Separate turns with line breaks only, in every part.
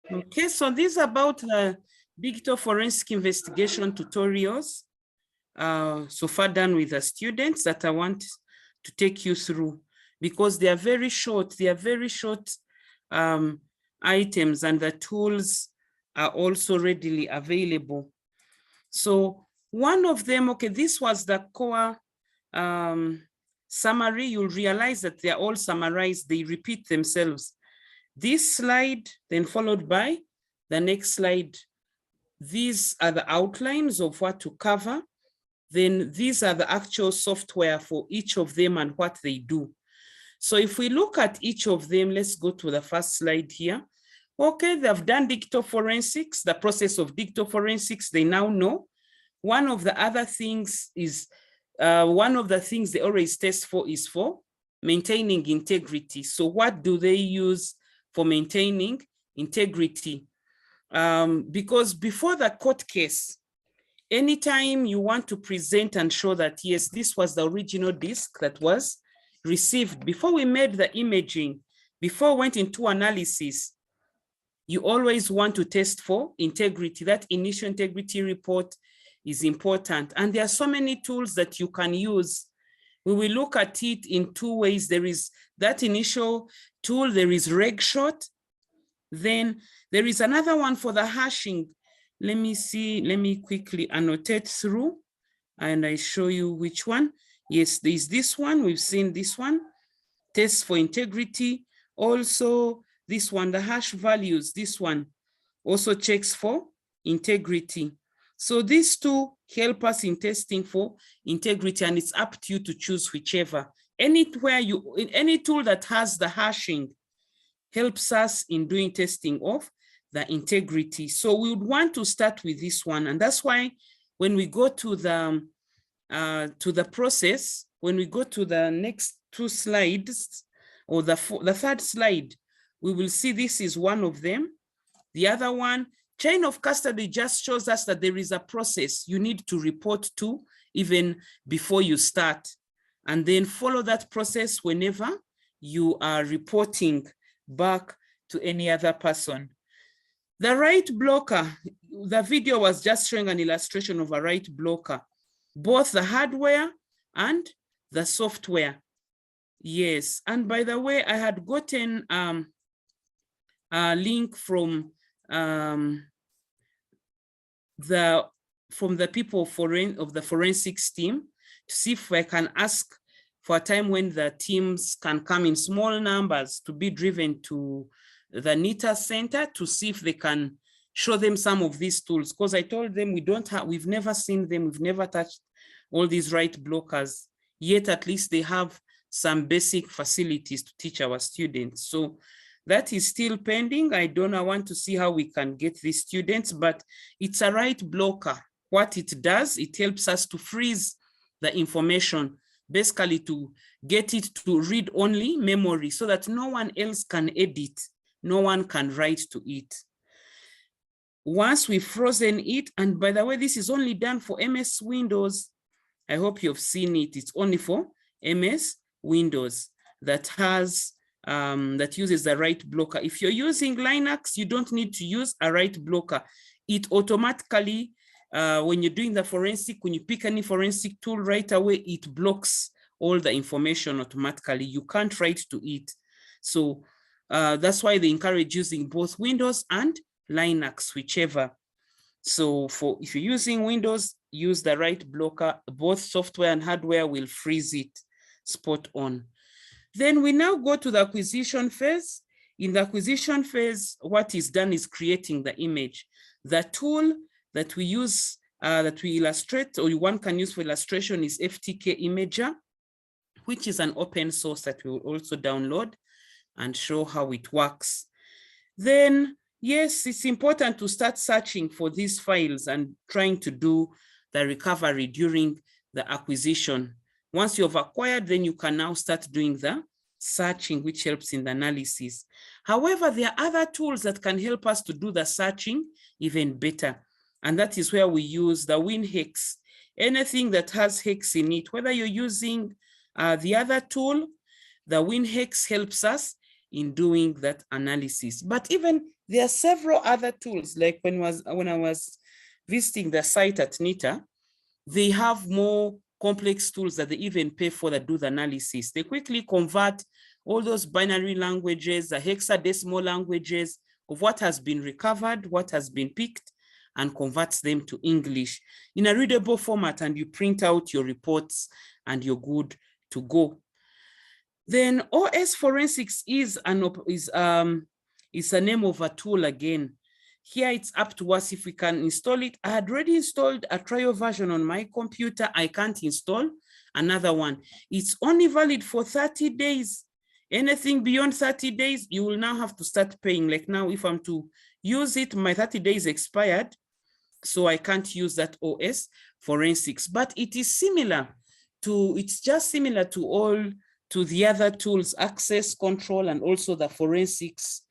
Okay, so this is about the digital forensic investigation tutorials so far done with the students that I want to take you through, because they are very short. They are very short items, and the tools are also readily available. So one of them, okay, this was the core summary. You'll realize that they're all summarized. They repeat themselves. This slide, then followed by the next slide. These are the outlines of what to cover. Then these are the actual software for each of them and what they do. So if we look at each of them, let's go to the first slide here. Okay, they've done digital forensics, the process of digital forensics, they now know. One of the other things is, one of the things they always test for is for maintaining integrity. So what do they use for maintaining integrity? Because before the court case, anytime you want to present and show that, yes, this was the original disk that was received, before we made the imaging, before we went into analysis, you always want to test for integrity. That initial integrity report is important. And there are so many tools that you can use. We will look at it in two ways. There is that initial tool, there is RegShot. Then there is another one for the hashing. Let me see, let me quickly annotate through and I show you which one. Yes, there's this one, we've seen this one, test for integrity. Also this one, the hash values, this one also checks for integrity. So these two help us in testing for integrity, and it's up to you to choose whichever. Anywhere you, in any tool that has the hashing helps us in doing testing of the integrity. So we would want to start with this one. And that's why when we go to the process, when we go to the next two slides, or the third slide, we will see this is one of them. The other one, chain of custody, just shows us that there is a process you need to report to even before you start, and then follow that process whenever you are reporting back to any other person. The write blocker, the video was just showing an illustration of a write blocker, both the hardware and the software. Yes, and by the way, I had gotten a link from the people of the forensics team to see if I can ask for a time when the teams can come in small numbers to be driven to the NITA center to see if they can show them some of these tools. Because I told them we've never seen them, we've never touched all these write blockers, yet at least they have some basic facilities to teach our students. So that is still pending. I want to see how we can get these students, but it's a write blocker. What it does, it helps us to freeze the information, basically to get it to read only memory so that no one else can edit, no one can write to it. Once we've frozen it, and by the way, this is only done for MS Windows. I hope you've seen it. It's only for MS Windows that has that uses the write blocker. If you're using Linux, you don't need to use a write blocker. It automatically, when you're doing the forensic, when you pick any forensic tool right away, it blocks all the information automatically. You can't write to it. So that's why they encourage using both Windows and Linux, whichever. So if you're using Windows, use the write blocker. Both software and hardware will freeze it spot on. Then we now go to the acquisition phase. In the acquisition phase, what is done is creating the image. The tool that we use, that we illustrate, or one can use for illustration, is FTK Imager, which is an open source that we will also download and show how it works. Then, yes, it's important to start searching for these files and trying to do the recovery during the acquisition. Once you've acquired, then you can now start doing the searching, which helps in the analysis. However, there are other tools that can help us to do the searching even better. And that is where we use the WinHex. Anything that has hex in it, whether you're using the other tool, the WinHex helps us in doing that analysis. But even there are several other tools, like when I was visiting the site at NITA, they have more complex tools that they even pay for that do the analysis. They quickly convert all those binary languages, the hexadecimal languages of what has been recovered, what has been picked, and converts them to English in a readable format, and you print out your reports and you're good to go. Then OS Forensics is a name of a tool again. Here it's up to us if we can install it. I had already installed a trial version on my computer. I can't install another one. It's only valid for 30 days. Anything beyond 30 days, you will now have to start paying. Like now, if I'm to use it, my 30 days expired, so I can't use that OS Forensics. But it is similar to, it's just similar to the other tools, access control, and also the forensics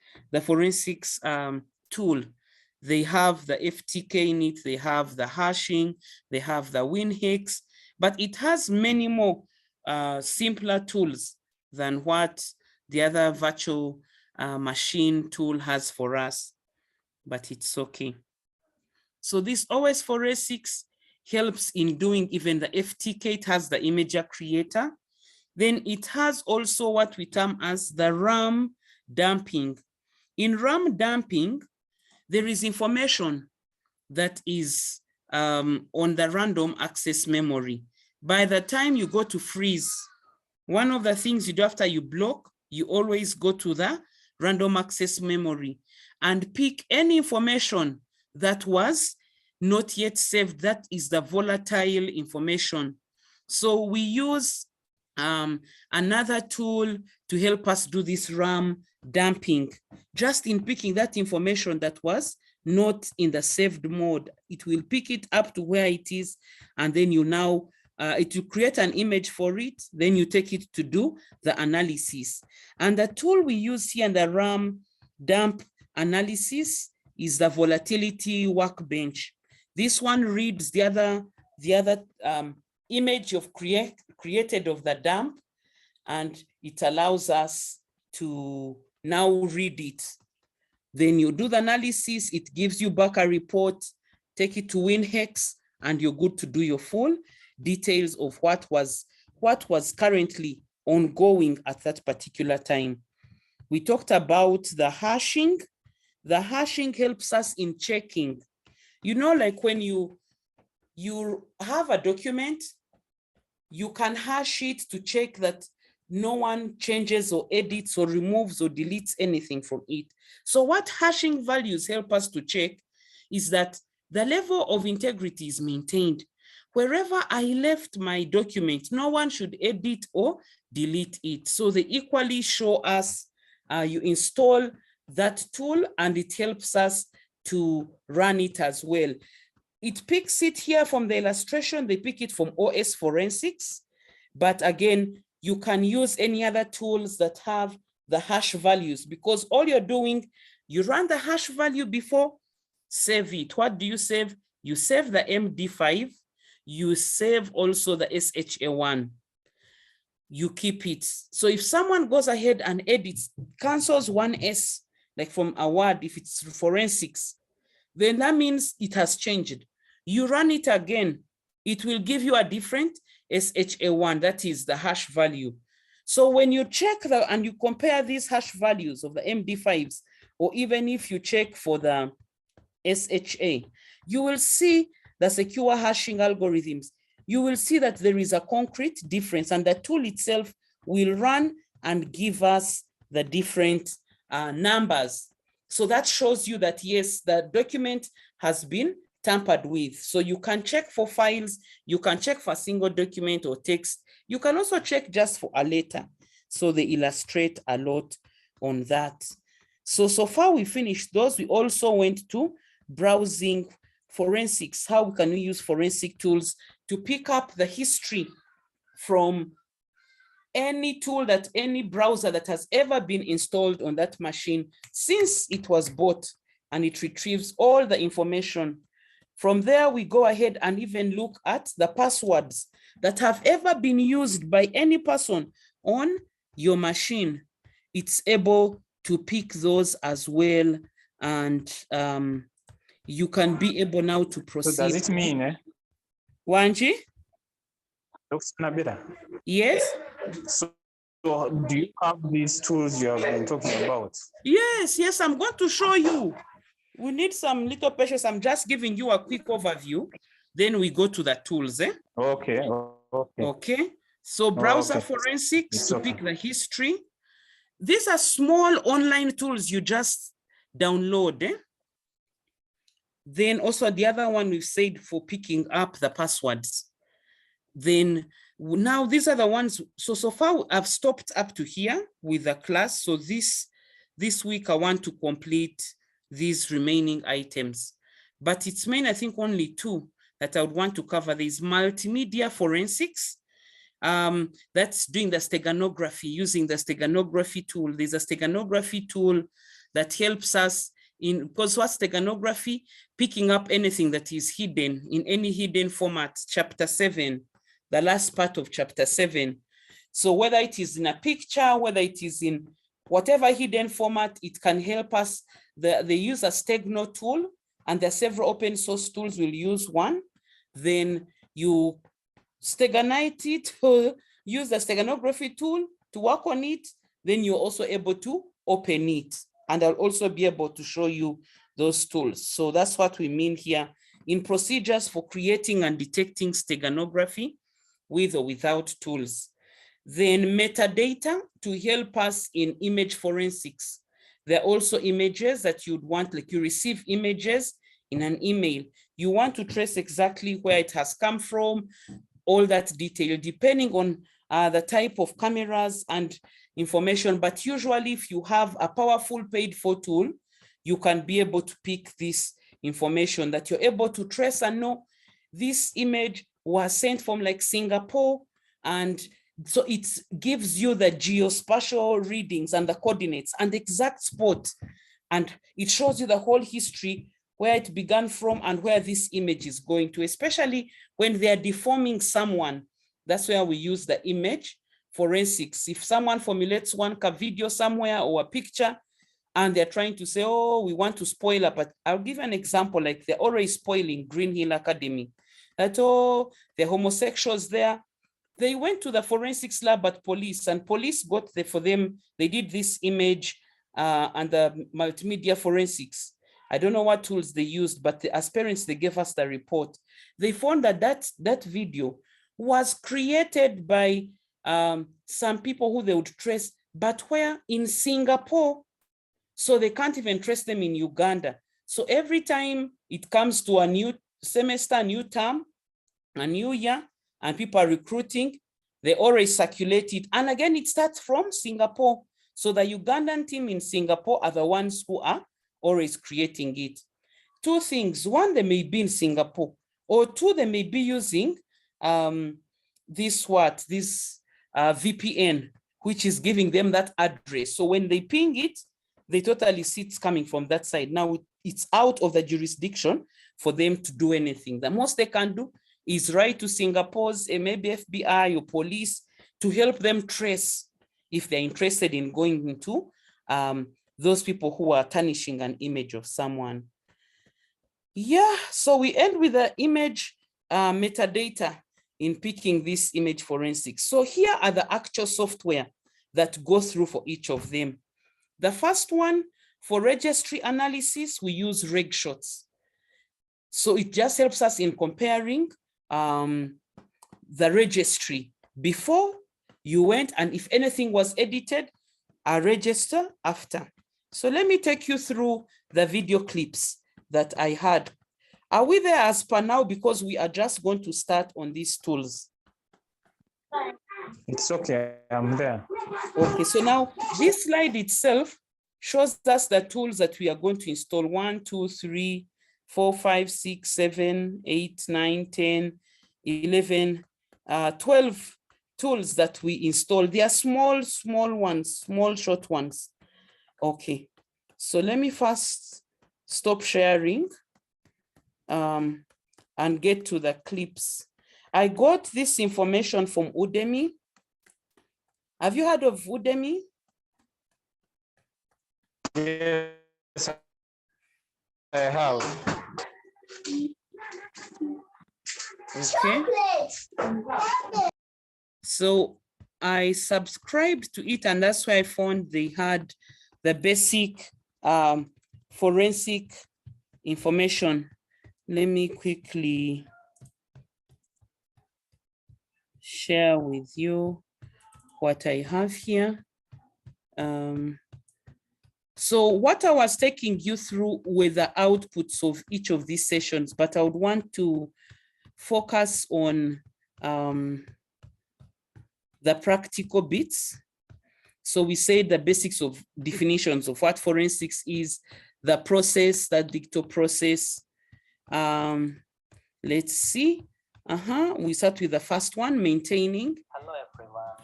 tool. They have the FTK in it, they have the hashing, they have the WinHex, but it has many more simpler tools than what the other virtual machine tool has for us, but it's okay. So this OS Forensics helps in doing even the FTK. It has the imager creator. Then it has also what we term as the RAM dumping. In RAM dumping, there is information that is on the random access memory. By the time you go to freeze, one of the things you do after you block, you always go to the random access memory and pick any information that was not yet saved. That is the volatile information. So we use another tool to help us do this RAM dumping, just in picking that information that was not in the saved mode. It will pick it up to where it is, and then you now, it will create an image for it, then you take it to do the analysis. And the tool we use here in the RAM dump analysis is the volatility workbench. This one reads the other image you've created of the dump, and it allows us to now read it. Then you do the analysis, it gives you back a report, take it to WinHex, and you're good to do your full details of what was currently ongoing at that particular time. We talked about the hashing. The hashing helps us in checking. You know, like when you have a document, you can hash it to check that no one changes or edits or removes or deletes anything from it. So what hashing values help us to check is that the level of integrity is maintained. Wherever I left my document, no one should edit or delete it. So they equally show us, you install that tool and it helps us to run it as well. It picks it here from the illustration, they pick it from OS Forensics, but again, you can use any other tools that have the hash values, because all you're doing, you run the hash value before, save it. What do you save? You save the MD5, you save also the SHA1, you keep it. So if someone goes ahead and edits, cancels one S, like from a word, if it's forensics, then that means it has changed. You run it again, it will give you a different SHA1, that is the hash value. So when you check and you compare these hash values of the MD5s, or even if you check for the SHA, you will see the secure hashing algorithms. You will see that there is a concrete difference, and the tool itself will run and give us the different numbers. So that shows you that, yes, the document has been tampered with. So you can check for files, you can check for a single document or text. You can also check just for a letter. So they illustrate a lot on that. So far we finished those. We also went to browsing forensics. How can we use forensic tools to pick up the history from any tool, that any browser that has ever been installed on that machine since it was bought, and it retrieves all the information. From there, we go ahead and even look at the passwords that have ever been used by any person on your machine. it's able to pick those as well. And you can be able now to proceed.
So does it mean,
Wanji?
Dr. Nabila?
Yes.
So do you have these tools you have been talking about?
Yes, I'm going to show you. We need some little patience. I'm just giving you a quick overview. Then we go to the tools.
Okay.
Okay. So browser forensics to pick the history. These are small online tools you just download. Then also the other one we've said for picking up the passwords. Then now these are the ones. So far I've stopped up to here with the class. So this week I want to complete these remaining items, but it's main, I think, only two that I would want to cover. There's multimedia forensics. That's doing the steganography, using the steganography tool. There's a steganography tool that helps us in, because what's steganography? Picking up anything that is hidden in any hidden format, chapter 7, the last part of chapter 7. So whether it is in a picture, whether it is in whatever hidden format, it can help us. They use a Stegno tool, and there are several open source tools. We'll use one. Then you steganite it, use the steganography tool to work on it. Then you're also able to open it. And I'll also be able to show you those tools. So that's what we mean here in procedures for creating and detecting steganography with or without tools. Then metadata to help us in image forensics. There are also images that you'd want, like you receive images in an email. You want to trace exactly where it has come from, all that detail, depending on the type of cameras and information. But usually if you have a powerful paid for tool, you can be able to pick this information that you're able to trace and know this image was sent from like Singapore. And so it gives you the geospatial readings and the coordinates and the exact spot. And it shows you the whole history, where it began from and where this image is going to, especially when they are deforming someone. That's where we use the image forensics. If someone formulates one video somewhere or a picture, and they're trying to say, oh, we want to spoil it, but I'll give an example, like they're already spoiling Green Hill Academy. That, oh, the homosexuals there, they went to the forensics lab at police, and police got there for them. They did this image and the multimedia forensics. I don't know what tools they used, but as parents, they gave us the report. They found that that video was created by some people who they would trace, but where? In Singapore. So they can't even trace them in Uganda. So every time it comes to a new semester, new term, a new year, and people are recruiting, they already circulate it. And again, it starts from Singapore. So the Ugandan team in Singapore are the ones who are always creating it. Two things: one, they may be in Singapore, or two, they may be using this VPN, which is giving them that address. So when they ping it, they totally see it's coming from that side. Now it's out of the jurisdiction for them to do anything. The most they can do is write to Singapore's maybe FBI or police to help them trace if they're interested in going into those people who are tarnishing an image of someone. Yeah, so we end with the image metadata in picking this image forensics. So here are the actual software that go through for each of them. The first one, for registry analysis, we use RegShots. So it just helps us in comparing the registry before you went, and if anything was edited, a register after. So let me take you through the video clips that I had. Are we there as per now? Because we are just going to start on these tools.
It's okay, I'm there.
Okay, so now this slide itself shows us the tools that we are going to install. 1, 2, 3, 4, 5, 6, 7, 8, 9, 10, 11, 12 tools that we install. They are small ones, small, short ones. Okay, so let me first stop sharing and get to the clips. I got this information from Udemy. Have you heard of Udemy?
Yes, I have.
Okay. So I subscribed to it, and that's why I found they had the basic forensic information. Let me quickly share with you what I have here. So what I was taking you through were the outputs of each of these sessions, but I would want to focus on the practical bits. So we say the basics of definitions of what forensics is, the process, the digital process. Let's see. We start with the first one, maintaining.
Hello everyone.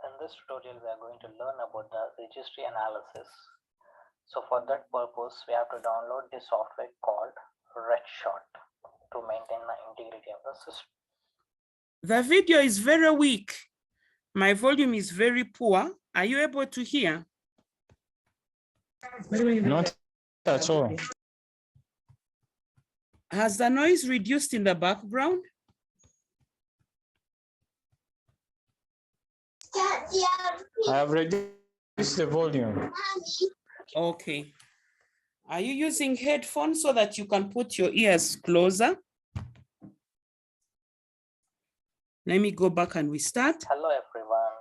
In this tutorial, we are going to learn about the registry analysis. So for that purpose, we have to download the software called Redshot to maintain the integrity of the system.
The video is very weak. My volume is very poor. Are you able to hear?
Not at all.
Has the noise reduced in the background?
I have reduced the volume.
Okay. Are you using headphones so that you can put your ears closer? Let me go back and restart.
Hello everyone.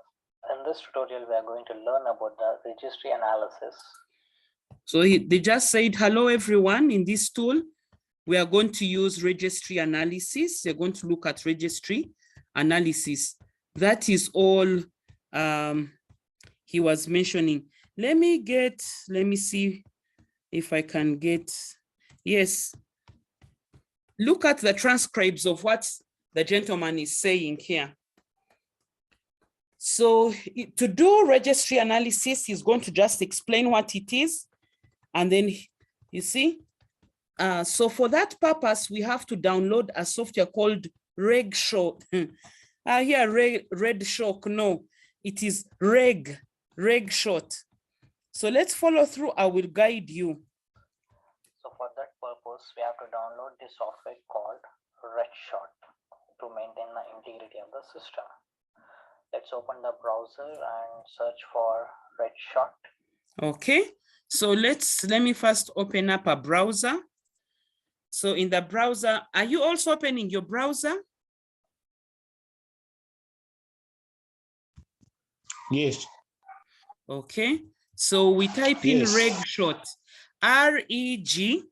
In this tutorial, we are going to learn about the registry analysis.
So they just said, hello everyone. In this tool, we are going to use registry analysis. They're going to look at registry analysis. That is all he was mentioning. Let me see if I can get, yes. Look at the transcripts of what the gentleman is saying here. So to do registry analysis, he's going to just explain what it is. And then you see, so for that purpose, we have to download a software called RegShock. Here, RegShock, no, it is RegShot. So let's follow through, I will guide you.
So for that purpose, we have to download the software called Redshot to maintain the integrity of the system. Let's open the browser and search for Redshot.
Okay, so let me first open up a browser. So in the browser, are you also opening your browser?
Yes.
Okay, so we type in RegShot, RegShot.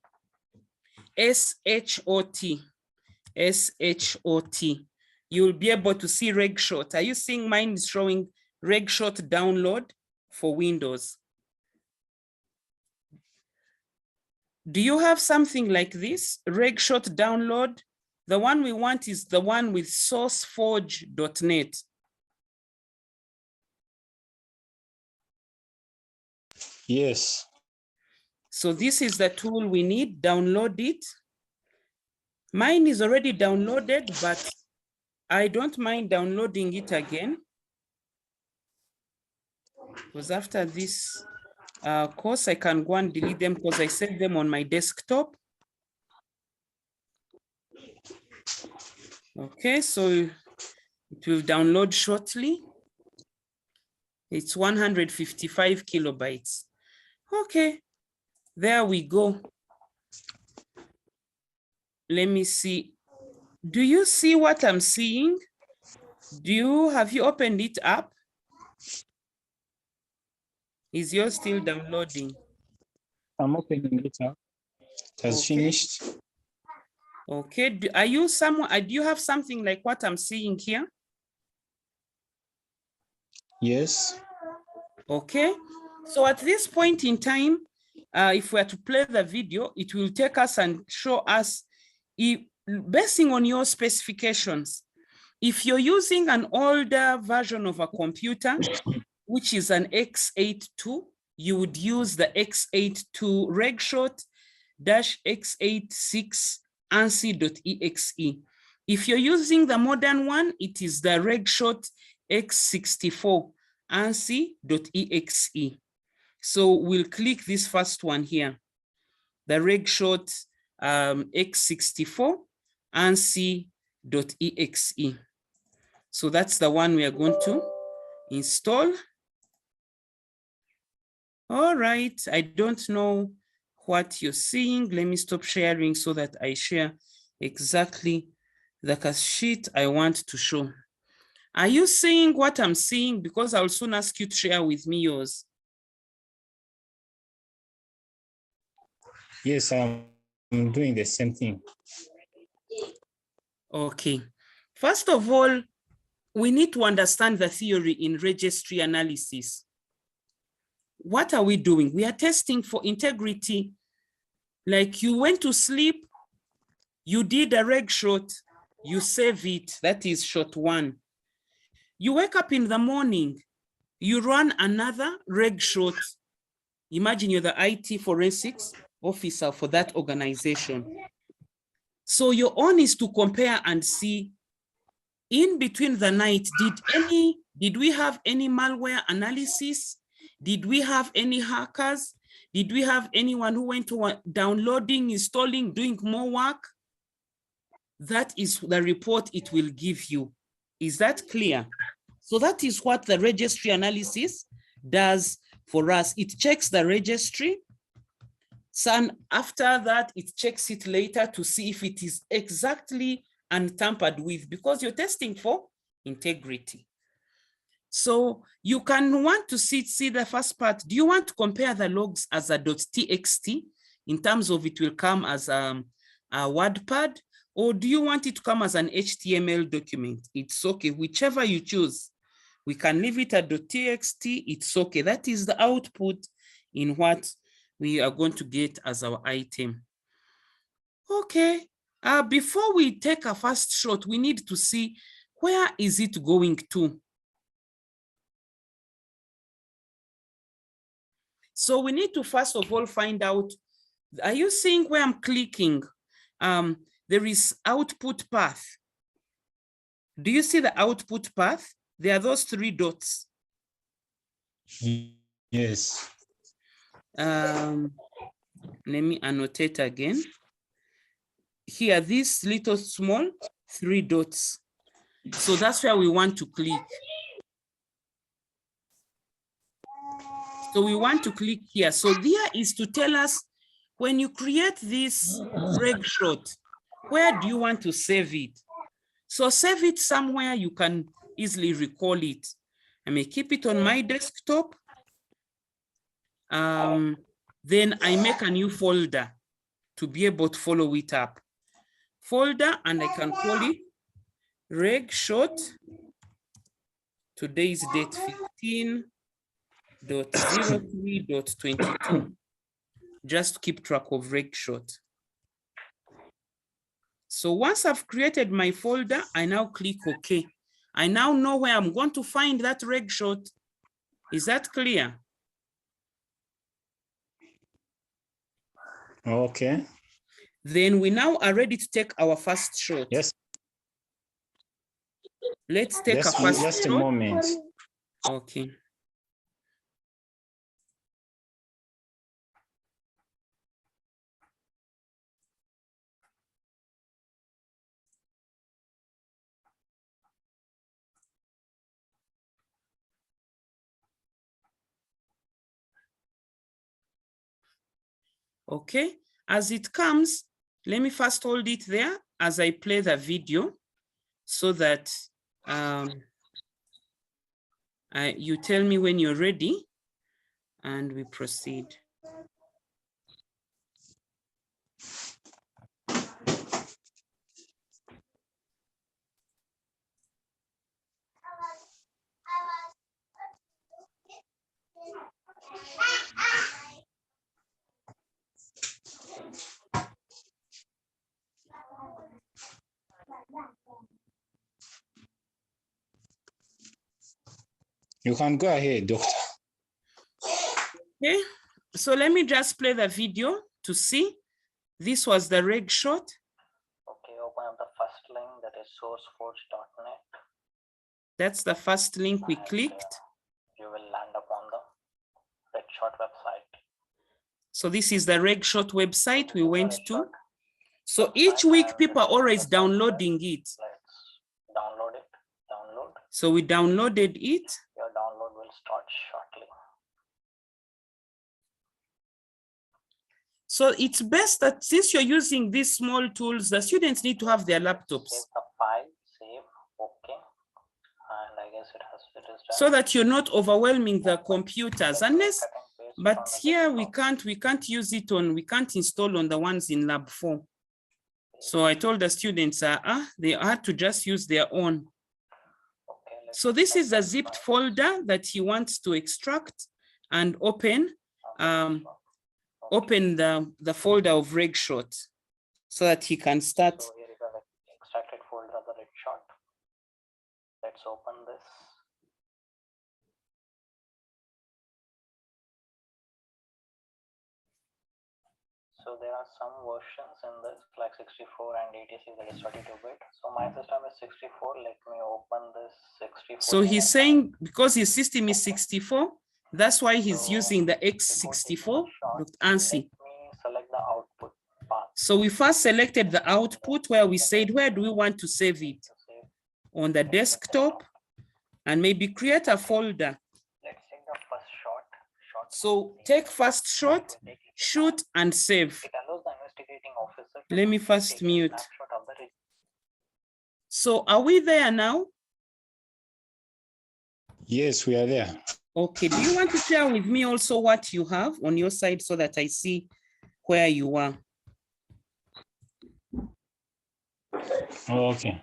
You'll be able to see RegShot. Are you seeing mine is showing RegShot download for Windows? Do you have something like this, RegShot download? The one we want is the one with sourceforge.net.
Yes.
So this is the tool we need, download it. Mine is already downloaded, but I don't mind downloading it again. Because after this course, I can go and delete them because I saved them on my desktop. Okay, so it will download shortly. It's 155 kilobytes. Okay, there we go. Let me see. Do you see what I'm seeing? Have you opened it up? Is yours still downloading?
I'm opening it up. It has finished.
Okay, do you have something like what I'm seeing here?
Yes.
Okay, so at this point in time, if we are to play the video, it will take us and show us, basing on your specifications, if you're using an older version of a computer, which is an x82, you would use the x82 RegShot-x86 ANSI.exe. If you're using the modern one, it is the RegShot x64 ANSI.exe. So we'll click this first one here, the regshot x64 ANSI.exe. So that's the one we are going to install. All right, I don't know what you're seeing. Let me stop sharing so that I share exactly the sheet I want to show. Are you seeing what I'm seeing? Because I'll soon ask you to share with me yours.
Yes, I'm doing the same thing.
Okay. First of all, we need to understand the theory in registry analysis. What are we doing? We are testing for integrity. Like you went to sleep, you did a reg shot, you save it, that is shot 1. You wake up in the morning, you run another reg shot. Imagine you're the IT forensics officer for that organization. So your own is to compare and see in between the night, did we have any malware analysis? Did we have any hackers? Did we have anyone who went to downloading, installing, doing more work? That is the report it will give you. Is that clear? So that is what the registry analysis does for us. It checks the registry. So after that, it checks it later to see if it is exactly untampered with, because you're testing for integrity. So you can want to see the first part. Do you want to compare the logs as a .txt in terms of it will come as a WordPad, or do you want it to come as an HTML document? It's okay, whichever you choose. We can leave it at .txt, it's okay. That is the output in what we are going to get as our item. Okay, before we take a first shot, we need to see where is it going to. So we need to first of all find out, are you seeing where I'm clicking? There is output path. Do you see the output path? There are those 3 dots.
Yes.
Let me annotate again. Here, these little small 3 dots. So that's where we want to click. So we want to click here. So there is to tell us, when you create this reg shot, where do you want to save it? So save it somewhere you can easily recall it. I may keep it on my desktop. Then I make a new folder to be able to follow it up. Folder, and I can call it reg shot. Today's date 15.03.22. Just to keep track of reg shot. So once I've created my folder, I now click OK. I now know where I'm going to find that reg shot. Is that clear?
Okay.
Then we now are ready to take our first shot.
Yes.
Let's take a first
just
shot.
a moment.
Okay. Okay, as it comes, let me first hold it there as I play the video so that you tell me when you're ready and we proceed.
You can go ahead, Doctor.
Okay, so let me just play the video to see. This was the reg shot.
Okay, open up the first link, that is sourceforge.net.
That's the first link we clicked.
You will land upon the RedShot website.
So this is the RegShot website we went to.
RedShot
So each
website,
week
and
people are
this is
always
the software.
downloading it.
Let's download it. Download.
So we downloaded it.
Your download will start shortly.
So it's best that since you're using these small tools, the students need to have their laptops
Save the file, save, okay. And I guess it is done.
so that you're not overwhelming the computers unless,
Cut and paste
but
on the
here
desktop.
we can't use it on, we can't install on the ones in lab 4. So I told the students, they had to just use their own.
Okay, let's
So this
check
is a
the
zipped
files.
folder that he wants to extract and open,
Okay.
open the folder of RegShot so that he can start.
So here is the extracted folder of the RedShot. Let's open this. So there are some versions in this like 64 and 86 that is 32-bit. So my system is 64. Let me open this 64.
So he's saying because his system is 64, that's why he's
So,
using the
before taking
X64,
the shot,
Dr. Ansi.
let me select the output path.
So we first selected the output where we said, where do we want to save it?
To save.
On the desktop, and maybe create a folder.
Let's take the first shot.
So take first shot,
Take it.
shoot and save.
It allows the investigating officer to
Let me
take
first
a
mute.
snapshot of the
So are we there now?
Yes, we are there.
Okay, do you want to share with me also what you have on your side so that I see where you are?
Oh, okay.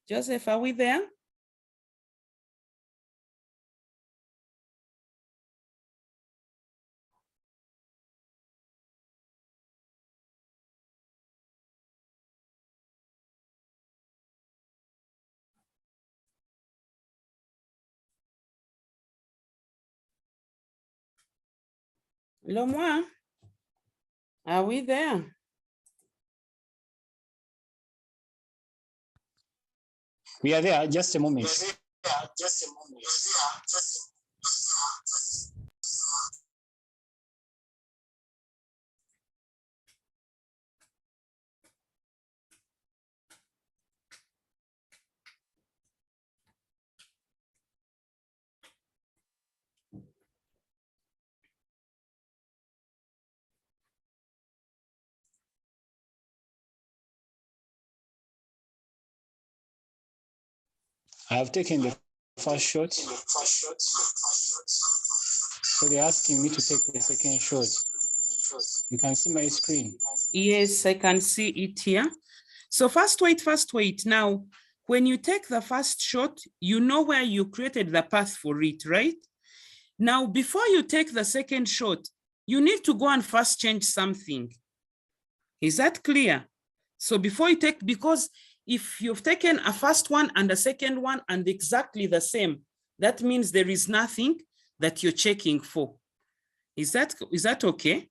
Joseph, are we there? Lemoine, are we there?
We are there. Just a moment. I have taken the first shot. So they're asking me to take the second shot. You can see my screen.
Yes, I can see it here. So first wait. Now, when you take the first shot, you know where you created the path for it, right? Now, before you take the second shot, you need to go and first change something. Is that clear? So before you take, because if you've taken a first one and a second one and exactly the same, that means there is nothing that you're checking for. Is that okay?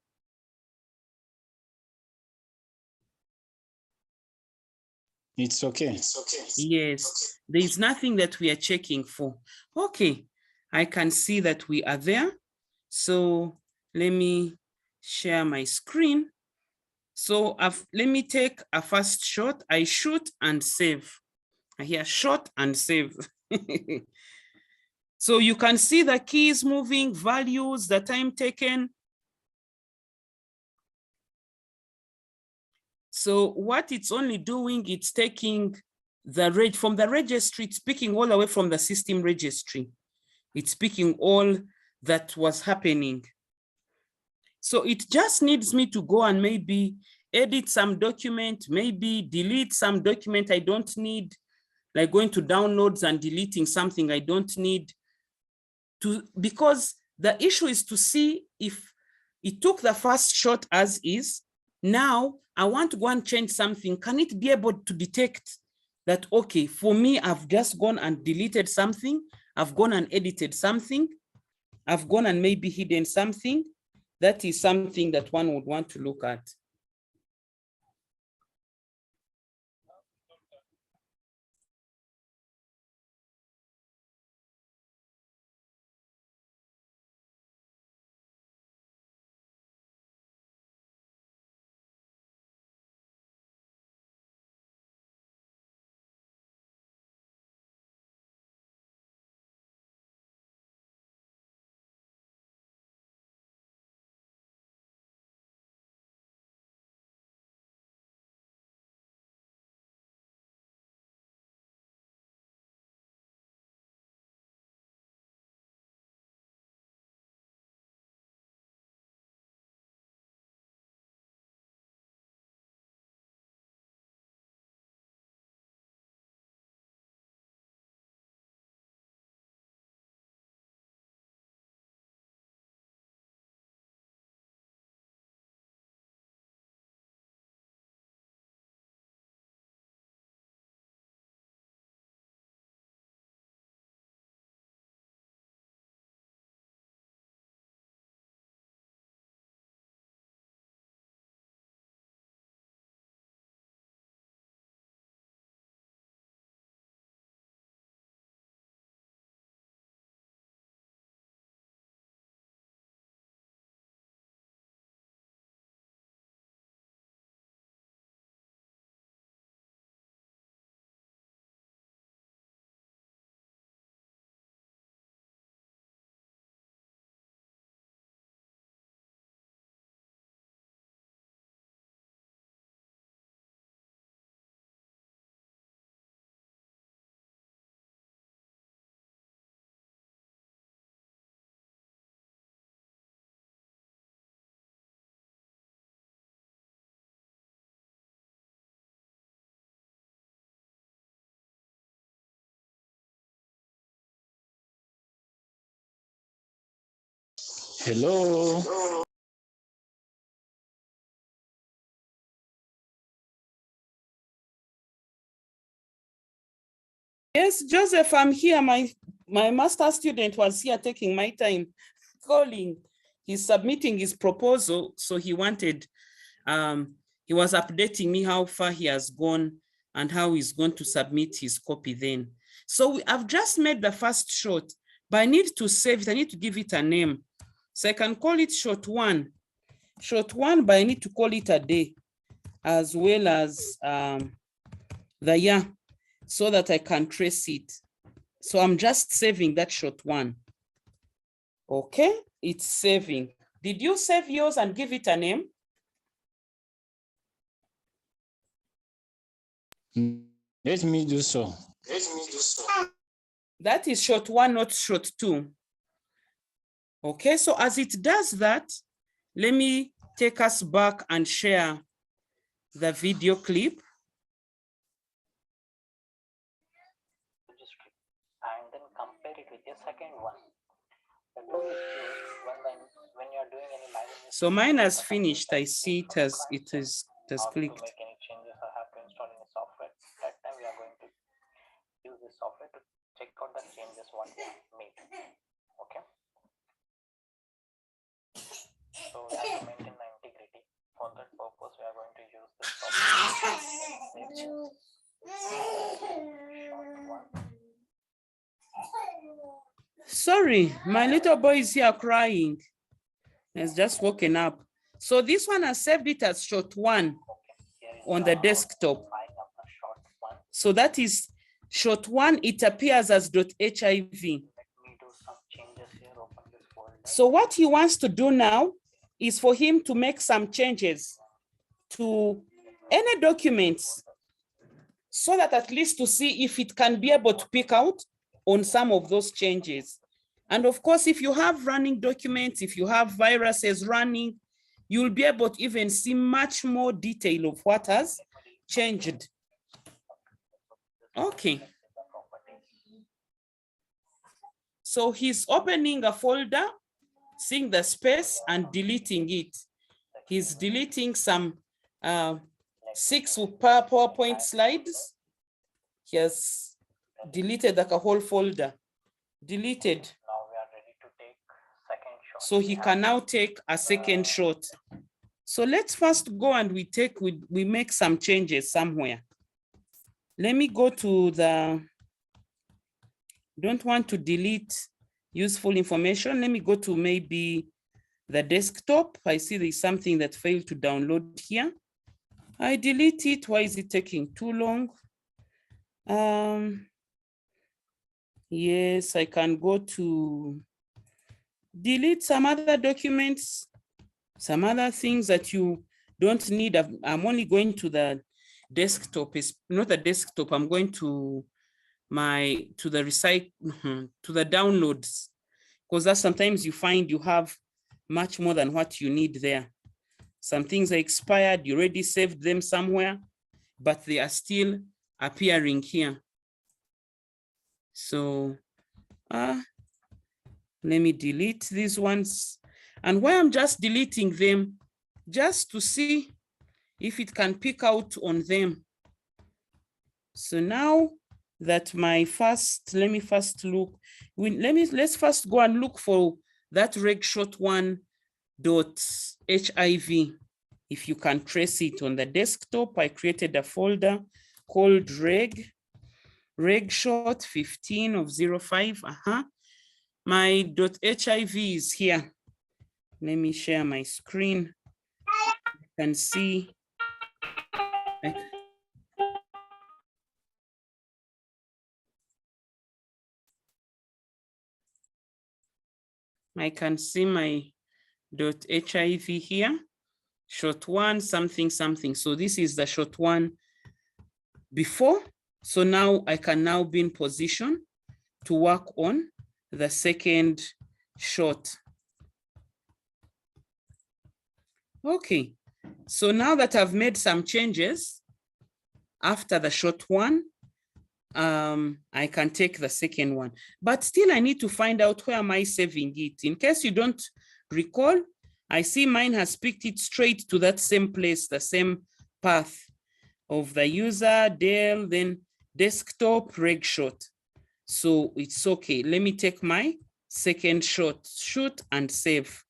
It's okay.
Yes, there is nothing that we are checking for. Okay, I can see that we are there. So let me share my screen. So let me take a first shot. I shoot and save. I hear shot and save. So you can see the keys moving, values, the time taken. So what it's only doing, it's taking from the registry, it's picking all the way from the system registry. It's picking all that was happening. So it just needs me to go and maybe edit some document, maybe delete some document I don't need, like going to downloads and deleting something I don't need to, because the issue is to see if it took the first shot as is. Now I want to go and change something. Can it be able to detect that, okay, for me, I've just gone and deleted something, I've gone and edited something, I've gone and maybe hidden something? That is something that one would want to look at.
Hello.
Yes, Joseph, I'm here. My master student was here taking my time calling. He's submitting his proposal. So he wanted, he was updating me how far he has gone and how he's going to submit his copy then. So I've just made the first shot, but I need to save it. I need to give it a name. So I can call it shot one. Shot one, but I need to call it a day as well as the year, so that I can trace it. So I'm just saving that shot one. Okay, it's saving. Did you save yours and give it a name?
Let me do so.
That is shot one, not shot two. Okay, so as it does that, let me take us back and share the video clip.
And then compare it with your second one. The tool is used when you're doing any manual.
So mine has finished. I see it as it is
How
clicked.
to make any changes or have to install any software. That time we are going to use this software to check out the changes what we made. Okay. So we have to maintain the integrity. For that purpose, we are going to use this software.
Sorry, my little boy is here crying. He's just woken up. So this one has saved it as shot one on the desktop. So that is shot one. It appears as .hiv. So what he wants to do now is for him to make some changes to any documents so that at least to see if it can be able to pick out on some of those changes. And of course, if you have running documents, if you have viruses running, you'll be able to even see much more detail of what has changed. Okay. So he's opening a folder, seeing the space and deleting it. He's deleting some 6 PowerPoint slides. He has deleted like a whole folder, deleted.
Now we are ready to take second shot.
So he can now take a second shot. So let's first go and we make some changes somewhere. Let me go to the, don't want to delete useful information. Let me go to maybe the desktop. I see there's something that failed to download here. I delete it. Why is it taking too long? Yes, I can go to delete some other documents, some other things that you don't need. I'm only going to the desktop. It's not the desktop. I'm going to the downloads, because that sometimes you find you have much more than what you need there. Some things are expired, you already saved them somewhere, but they are still appearing here. So let me delete these ones. And why I'm just deleting them, just to see if it can pick out on them. So now that let me first look, let's first go and look for that regshot1.hiv. If you can trace it on the desktop, I created a folder called regshot 15 of 05. My .hiv is here. Let me share my screen. You can see. I can see my .hiv here, shot1 something something. So this is the shot1 before. So now I can now be in position to work on the second shot. Okay, so now that I've made some changes after the shot1, I can take the second one, but still I need to find out where am I saving it. In case you don't recall, I see mine has picked it straight to that same place, the same path of the user, Dell, then desktop, regshot. So it's okay. Let me take my second shot, shoot and save.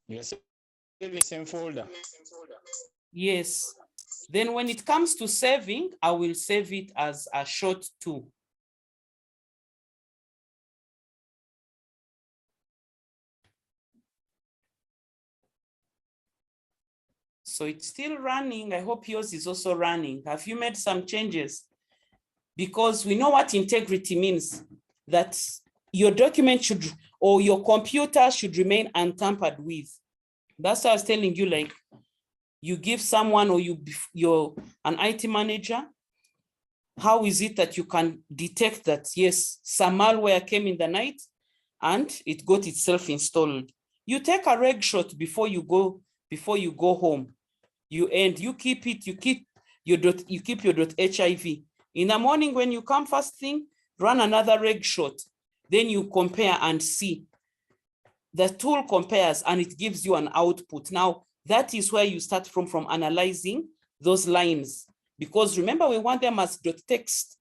Yes, the same folder.
Yes. Then when it comes to saving, I will save it as a shot2. So it's still running. I hope yours is also running. Have you made some changes? Because we know what integrity means, that your document should, or your computer should remain untampered with. That's what I was telling you, like you give someone, or you're an IT manager, how is it that you can detect that, yes, some malware came in the night and it got itself installed? You take a reg shot before you go home. You keep your .hiv. In the morning when you come first thing, run another reg shot. Then you compare and see. The tool compares and it gives you an output. Now, that is where you start from analyzing those lines. Because remember, we want them as .text.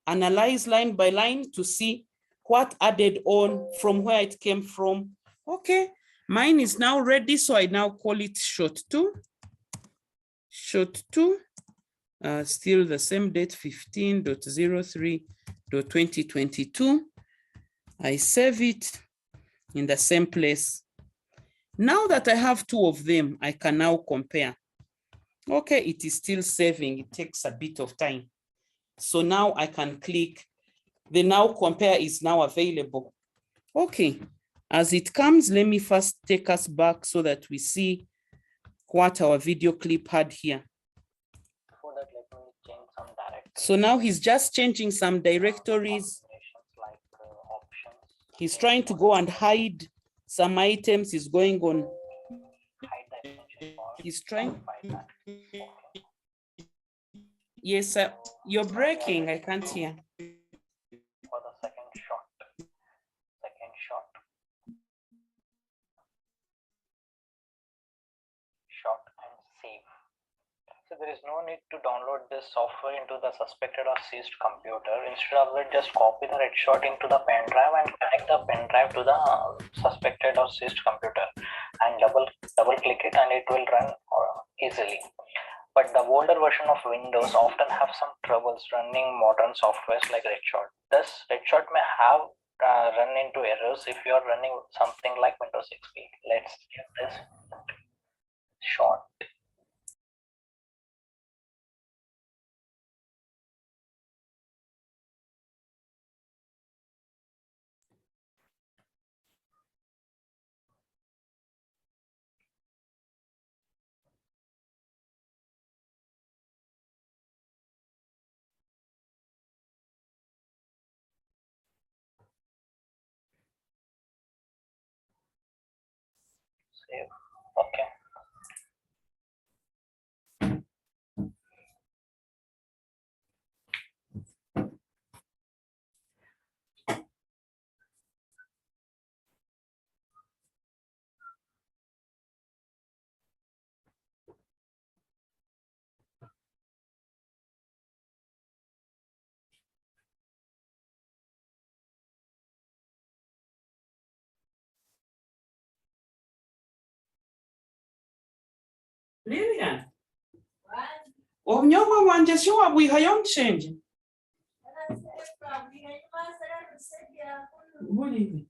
Analyze line by line to see what added on, from where it came from. Okay, mine is now ready, so I now call it shot2. Shot2, still the same date, 15.03.2022. I save it in the same place. Now that I have two of them, I can now compare. Okay, it is still saving. It takes a bit of time. So now I can click. The now compare is now available. Okay, as it comes, let me first take us back so that we see what our video clip had here.
Before that, let me change some directories.
So now he's just changing some directories.
Like options.
He's trying to go and hide some items. He's going on.
Hide the extension bar.
He's trying.
Find that. Okay.
Yes, sir. You're breaking. I can't hear.
For the second shot. Shot and save. So there is no need to download this software into the suspected or seized computer. Instead of that, just copy the red shot into the pen drive and connect the pen drive to the suspected or seized computer and double click it and it will run easily. But the older version of Windows often have some troubles running modern softwares like Redshot. Thus, Redshot may have run into errors if you are running something like Windows XP. Let's check this shot. Save. Okay.
Lilian. Omnyoma wanje si wabwihayo omushenje. Bulidi.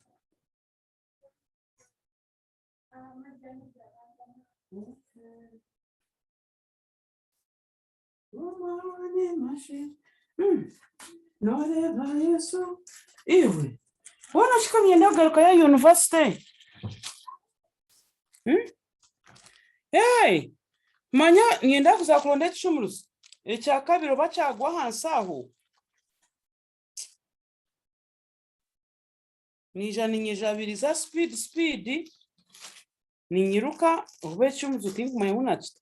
Noreba Yesu. Iwe. Wana shika nienda garuka ya university. Hey. Manya nienda kuza kulonda ekishumuruzo. Ekya kabiri oba kyagwa hansi aho. Nija ninyejabiriza speed. Ninyiruka oba ekishumuruzo tinkumanya hunakita.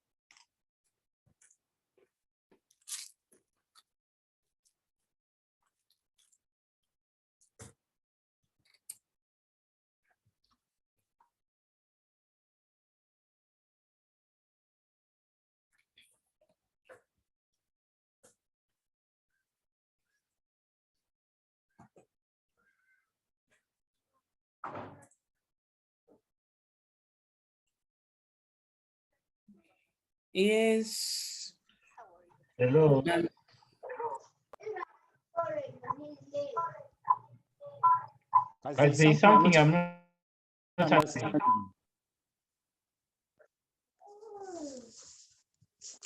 Yes.
Hello. I say something I'm not understanding.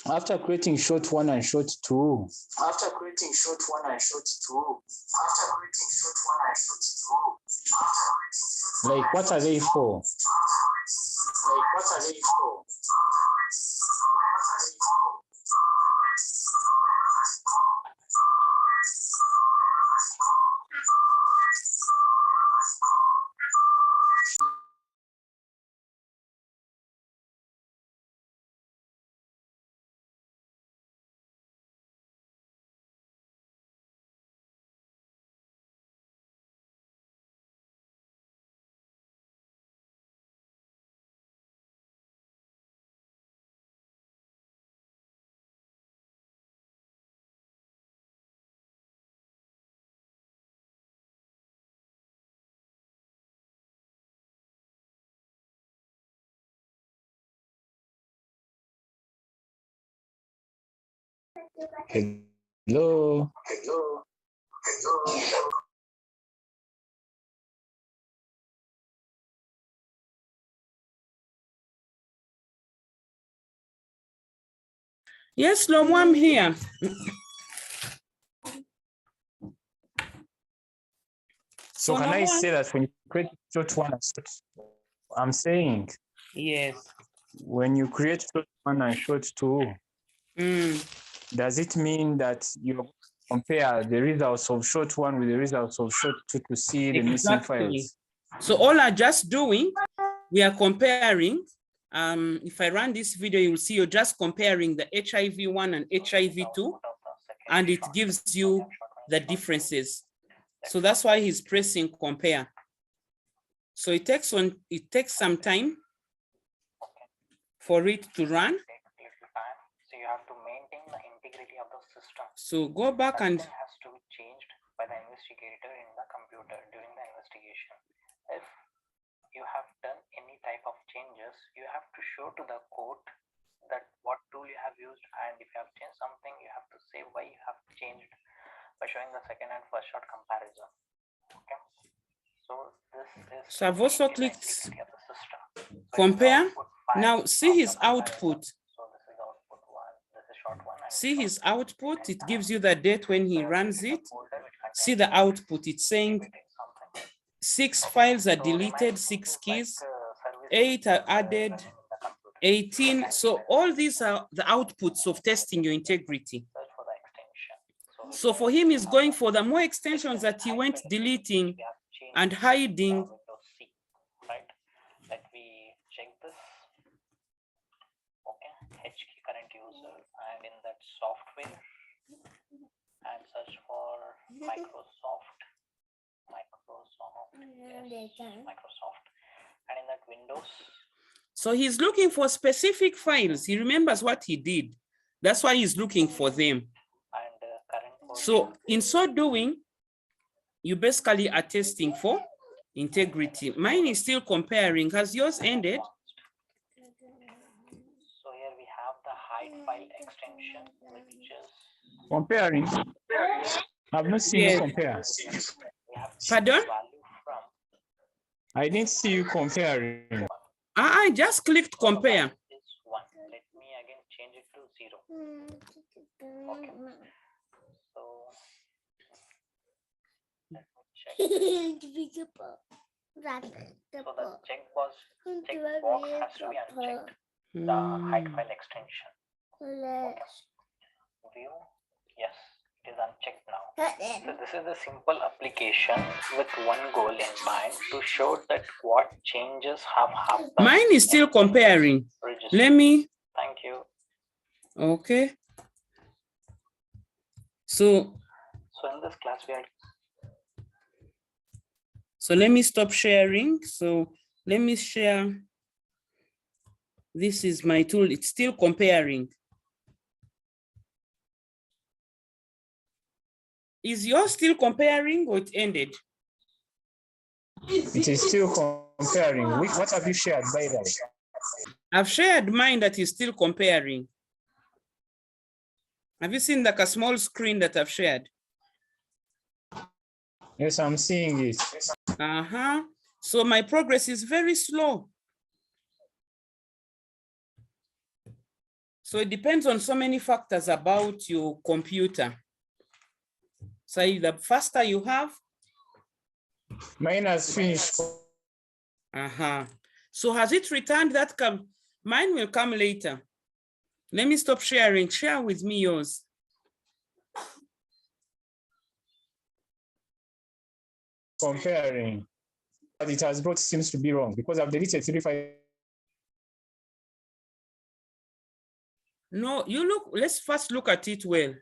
After creating shot 1 and shot 2. Like, what are they for? Hello.
Yes, Lomo, I'm here.
So can I say that when you create shot 1 and shot 2, I'm saying
yes.
When you create short 1 and short 2, does it mean that you compare the results of short 1 with the results of short 2 to see the missing
Exactly.
files?
So all I'm just doing, we are comparing. If I run this video, you will see you're just comparing the HIV1 and HIV2, and it gives you the differences. So that's why he's pressing compare. So it takes some time for it to run.
So you have to maintain the integrity of the system.
So go back and
Something has to be changed by the investigator in the computer during the investigation. If you have done any type of changes, you have to show to the court that what tool you have used, and if you have changed something, you have to say why you have changed by showing the second and first shot comparison. Okay. So this is.
So I've also clicked
integrity of the system. So
compare.
output file
Now see
of
his
the comparison.
output.
So this is output 1. This is short 1. And
See
short
his
2.
output. It gives you the date when he runs it.
Folder which contains
See the output. It's saying
something.
6 files are
So
deleted,
remaining
6
things
keys,
service
8 are
running
added,
in the computer.
18. So all these are the outputs of testing your integrity.
Search for the extension.
So for him, he's going for the more extensions that he went deleting
we have changed
and hiding.
Windows C, right? Let me check this. Okay, H key current user, and in that software, and search for Microsoft. Yes, Microsoft, and in that Windows.
So he's looking for specific files. He remembers what he did. That's why he's looking for them.
And current.
So in so doing, you basically are testing for integrity. Mine is still comparing. Has yours ended?
So here we have the hide file extension, which is
Comparing. I've not seen
Yes.
you compare.
we have
Pardon?
value from.
I didn't see you comparing.
I just clicked compare.
Is 1. Let me again change it to 0. Okay. So let me check. So the checkbox has to be unchecked. The hide file extension. Okay. View. Yes, it is unchecked now. So this is a simple application with one goal in mind, to show that what changes have happened.
Mine is still comparing.
Register.
Let me,
Thank you.
okay. So
in this class we are.
So let me stop sharing. So let me share. This is my tool. It's still comparing. Is yours still comparing or it ended?
It is still comparing. What have you shared, by the way?
I've shared mine that is still comparing. Have you seen like a small screen that I've shared?
Yes, I'm seeing it.
So my progress is very slow. So it depends on so many factors about your computer. So the faster you have.
Mine has finished.
So has it returned that? Mine will come later. Let me stop sharing. Share with me yours.
Comparing. But it has brought seems to be wrong because I've deleted 3 files.
No, you look, let's first look at it well.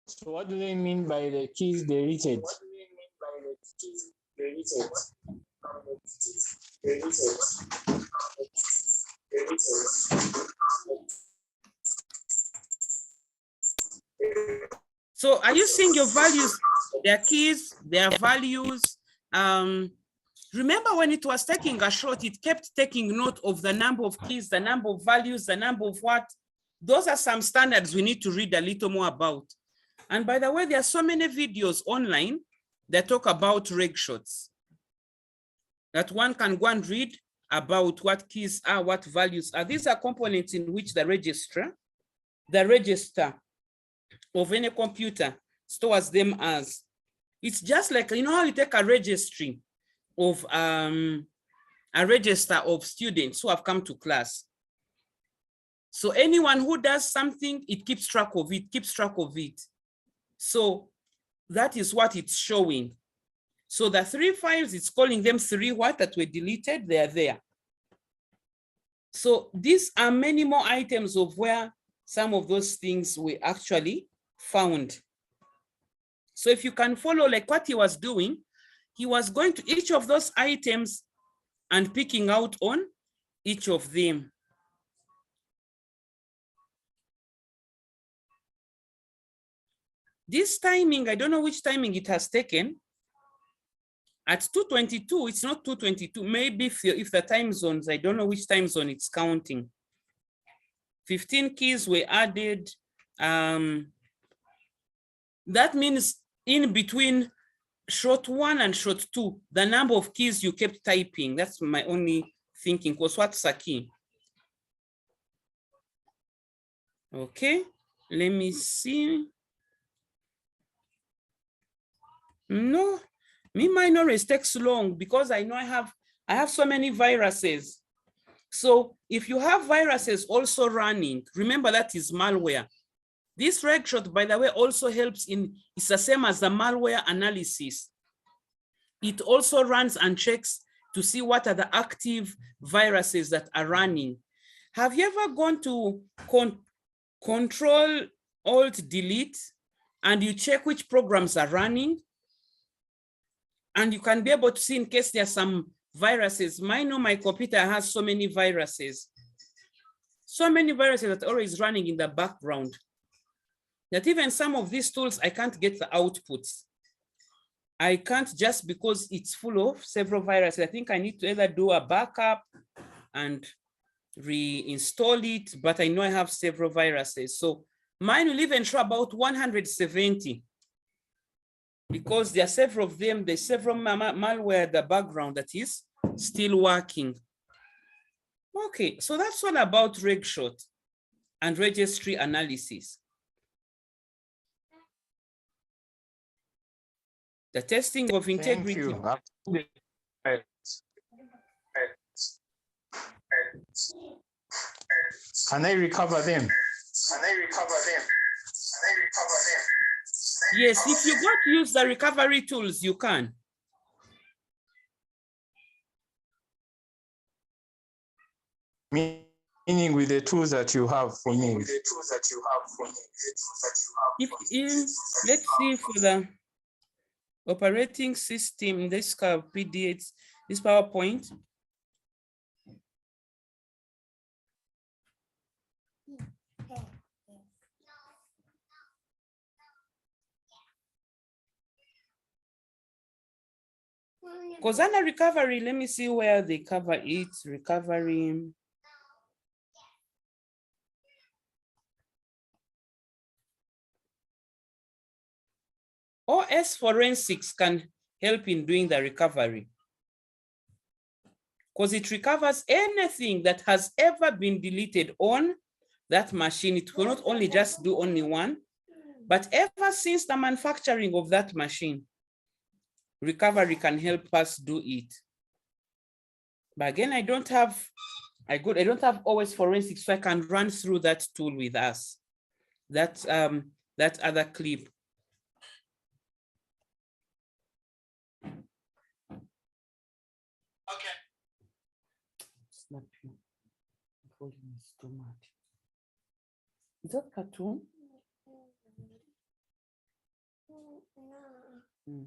So what do they mean by the keys deleted?
So are you seeing your values, their keys, their values Remember when it was taking a shot, it kept taking note of the number of keys, the number of values, the number of what. Those are some standards we need to read a little more about. And by the way, there are so many videos online that talk about reg shots that one can go and read about what keys are, what values are. These are components in which the register of any computer stores them as. It's just like, you know how you take a registry of a register of students who have come to class. So anyone who does something, it keeps track of it, So that is what it's showing. So the 3 files, it's calling them 3 what that were deleted, they are there. So these are many more items of where some of those things were actually found. So if you can follow like what he was doing, he was going to each of those items and picking out on each of them. This timing, I don't know which timing it has taken. At 2:22, it's not 2:22. Maybe if the time zones, I don't know which time zone it's counting. 15 keys were added. That means in between shot 1 and shot 2, the number of keys you kept typing. That's my only thinking, because what's a key? Okay, let me see. No, mine always takes long because I know I have so many viruses. So if you have viruses also running, remember that is malware. This reg shot, by the way, also helps it's the same as the malware analysis. It also runs and checks to see what are the active viruses that are running. Have you ever gone to Control-Alt-Delete and you check which programs are running? And you can be able to see in case there are some viruses. Mine on my computer has so many viruses. So many viruses that are always running in the background. That even some of these tools, I can't get the outputs. I can't just because it's full of several viruses. I think I need to either do a backup and reinstall it, but I know I have several viruses. So mine will even show about 170. Because there are several of them, there's several malware in the background that is still working. Okay, so that's all about reg shot and registry analysis. The testing of integrity.
Thank you. Can I recover them?
Yes, if you got to use the recovery tools, you can.
Meaning with the tools that you have for me.
Let's see for the operating system, this PDX, this PowerPoint. Because under recovery, let me see where they cover it, recovery. OS Forensics can help in doing the recovery. Because it recovers anything that has ever been deleted on that machine. It will not only just do only one, but ever since the manufacturing of that machine. Recovery can help us do it. But again, I don't have OS Forensics, so I can run through that tool with us. That other clip.
Okay.
Snap you. The volume is too much. Is that cartoon? No.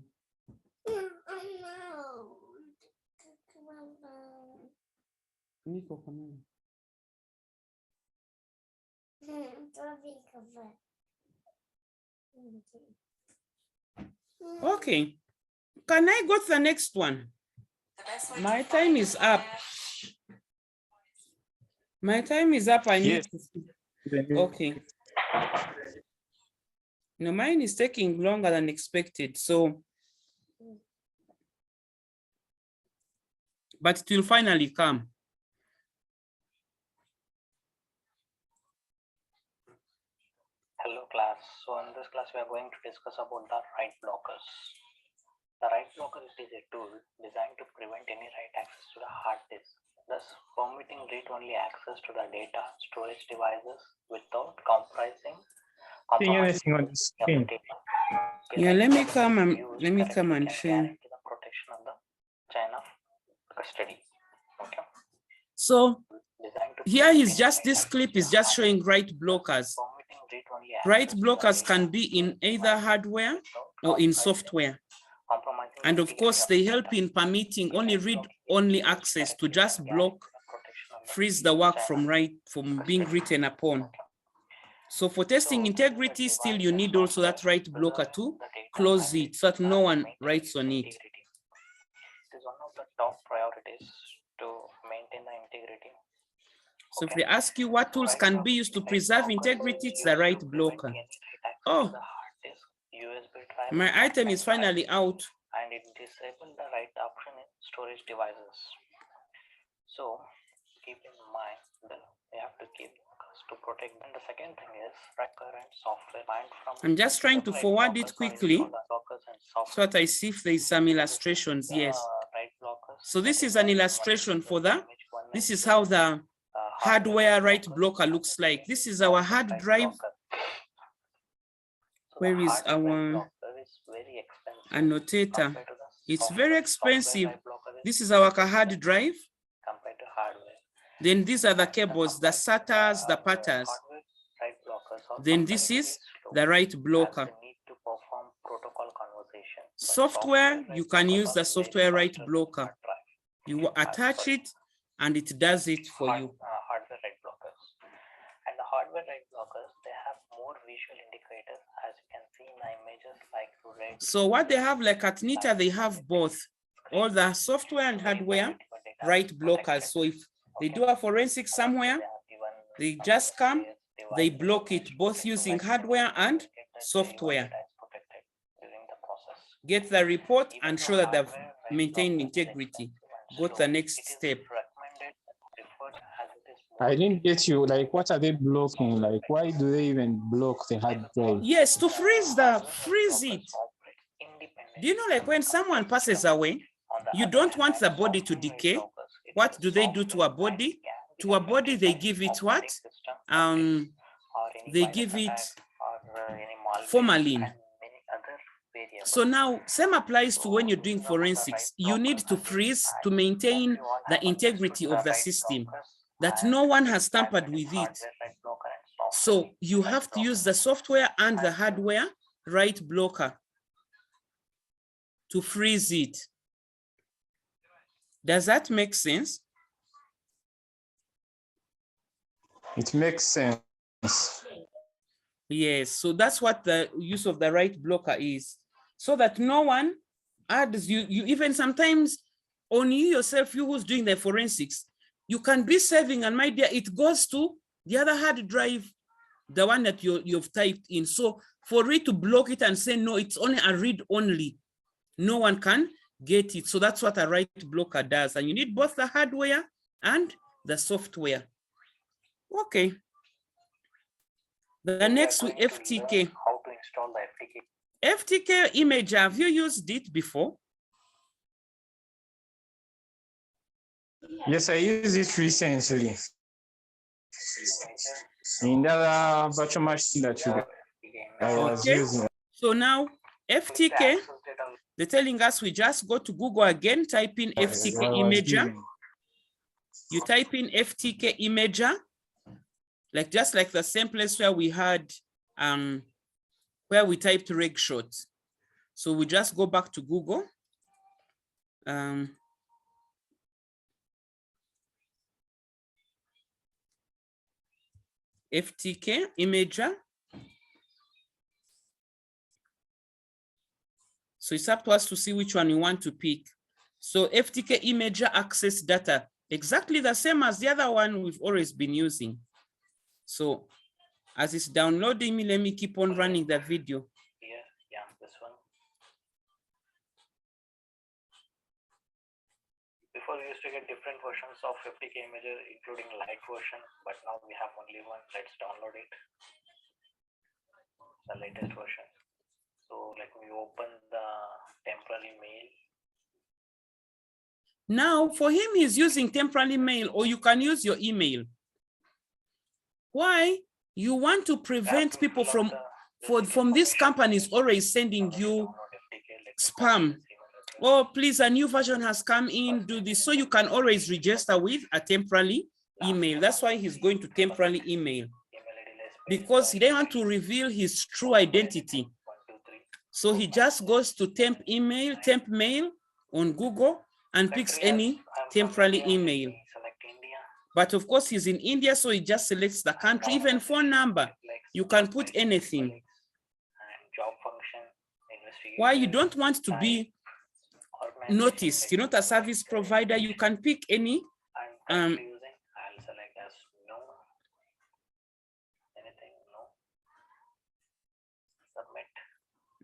Niko kwa nini? Okay. Can I go to the next one? My time is up. My time is up. I need to. Okay. No, mine is taking longer than expected. So, but it will finally come.
Hello class. So in this class we are going to discuss about the write blockers. The write blocker is a tool designed to prevent any write access to the hard disk, thus permitting read-only access to the data storage devices without compromising
anything on the screen.
Yeah, let me come and share.
The protection of the chain of custody. Okay.
So here is just, this clip is just showing write blockers. Write blockers can be in either hardware or in software. And of course, they help in permitting only read-only access to just block, freeze the work from being written upon. So for testing integrity, still you need also that write blocker to close it so that no one writes on it.
It is one of the top priorities to maintain the integrity.
So if they ask you what tools can be used to preserve integrity, it's the write blocker. Oh, my item is finally out.
And it disables the write option in storage devices. So keep in mind that you have to keep to protect them. The second thing is recurrent software mined from.
I'm just trying to forward it quickly so that I see if there's some illustrations. Yes. So this is an illustration for this is how the hardware write blocker looks like. This is our hard drive. Where is our annotator? It's very expensive. This is our hard drive. Then these are the cables, the SATAs, the PATAs. Then this is the write blocker. Software, you can use the software write blocker. You attach it and it does it for you.
Hardware write blockers. And the hardware write blockers, they have more visual indicators, as you can see in the images like red.
So what they have, like at NITA, they have both, all the software and hardware write blockers. So if they do a forensic somewhere, they just come, they block it, both using hardware and software. Get the report and show that they've maintained integrity. Go to the next step.
I didn't get you. Like, what are they blocking? Like, why do they even block the hard drive?
Yes, to freeze it. Do you know, like when someone passes away, you don't want the body to decay. What do they do to a body? To a body, they give it what? They give it formalin. So now, same applies to when you're doing forensics. You need to freeze to maintain the integrity of the system, that no one has tampered with it. So you have to use the software and the hardware write blocker to freeze it. Does that make sense?
It makes sense.
Yes, so that's what the use of the write blocker is, so that no one adds you even sometimes on you yourself, you who's doing the forensics, you can be saving, and my dear, it goes to the other hard drive, the one that you've typed in. So for it to block it and say, no, it's only a read only, no one can get it. So that's what a write blocker does. And you need both the hardware and the software. Okay. The next with FTK.
How to install the FTK?
FTK image, have you used it before?
Yes, I used it recently. In the virtual machine that I was using.
So now FTK, they're telling us we just go to Google again, type in FTK imager. You type in FTK imager, like just like the same place where we had where we typed RegShot. So we just go back to Google. FTK imager. So it's up to us to see which one we want to pick. So FTK Imager access data, exactly the same as the other one we've always been using. So as it's downloading me, let me keep on running the video.
Yeah, this one. Before we used to get different versions of FTK Imager, including light version, but now we have only one. Let's download it. The latest version. So let me open the temporary mail.
Now for him, he's using temporary mail, or you can use your email. Why? You want to prevent people from these companies always sending you spam. Oh, please, a new version has come in, do this. So you can always register with a temporary email. That's why he's going to temporary email, because he doesn't want to reveal his true identity. So he just goes to temp mail on Google and picks any temporary email. But of course, he's in India, so he just selects the country, even phone number. You can put anything. Why? You don't want to be noticed. You're not a service provider. You can pick any.
I'll select as no. Anything, no.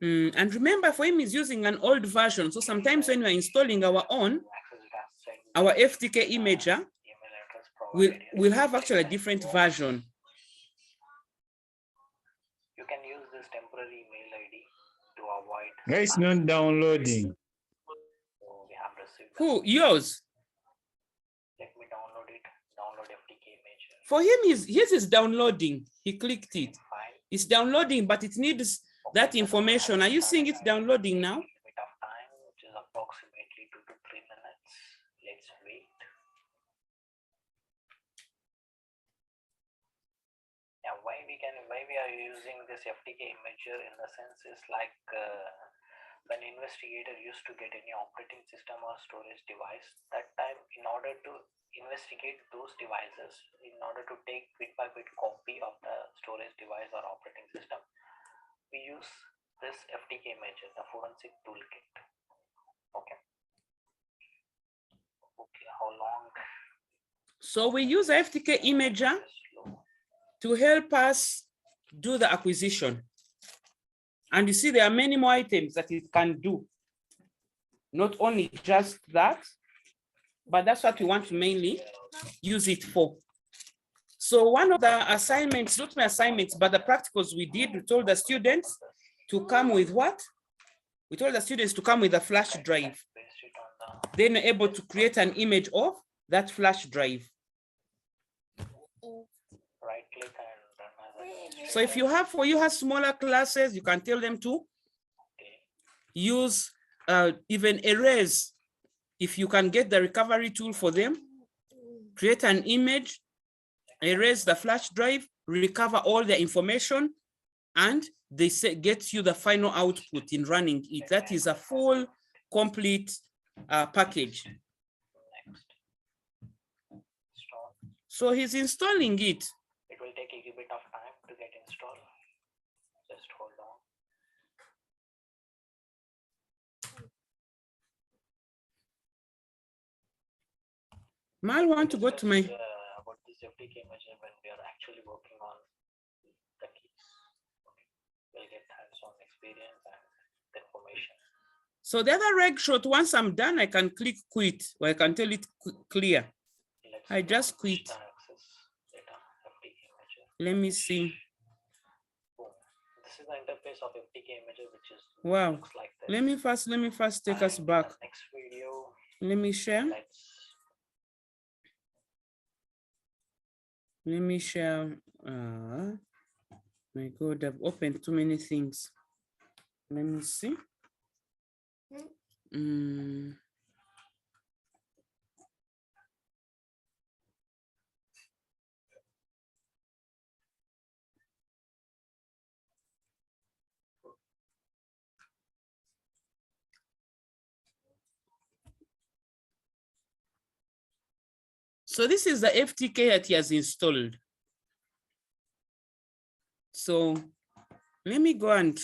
Submit.
And remember, for him, he's using an old version. So sometimes when we're installing our own, our FTK Imager, we'll have actually a different version.
You can use this temporary email ID to avoid.
It's not downloading.
So we have received.
Who? Yours?
Let me download it. Download FTK Imager.
For him, his is downloading. He clicked it.
Fine.
It's downloading, but it needs that information. Are you seeing it downloading now?
Bit of time, which is approximately 2 to 3 minutes. Let's wait. Yeah, why we are using this FTK Imager in the sense is like when investigator used to get any operating system or storage device, that time in order to investigate those devices, in order to take bit by bit copy of the storage device or operating system, we use this FTK Imager, the forensic toolkit. Okay. Okay, how long?
So we use FTK Imager to help us do the acquisition. And you see, there are many more items that it can do. Not only just that, but that's what we want to mainly use it for. So one of the assignments, not my assignments, but the practicals we did, we told the students to come with what? We told the students to come with a flash drive. Then they're able to create an image of that flash drive.
Right click and run as.
So if you have, for you have smaller classes, you can tell them to use even erase. If you can get the recovery tool for them, create an image, erase the flash drive, recover all the information, and they say get you the final output in running it. That is a full, complete package.
Next. Install.
So he's installing it.
It will take a bit of time to get installed. Just hold on.
Mal want to go to my.
About this FTK Imager when we are actually working on the keys. Okay. We'll get hands-on experience and information.
So the other reg shot, once I'm done, I can click quit, or I can tell it clear. I just quit.
Access data, FTK Imager.
Let me see.
Boom. This is the interface of FTK Imager, which is
Wow.
looks like this.
Let me first take us
And
back.
the next video,
Let me share. Let me share. My God, I've opened too many things. Let me see. So this is the FTK that he has installed. So let me go and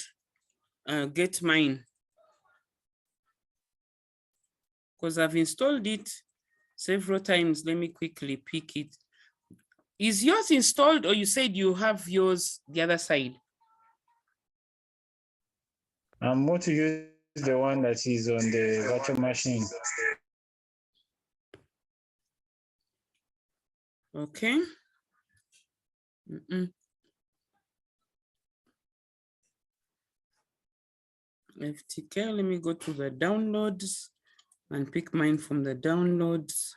get mine. because I've installed it several times. Let me quickly pick it. Is yours installed, or you said you have yours the other side?
I'm going to use the one that is on the virtual machine.
Okay. FTK, let me go to the downloads and pick mine from the downloads.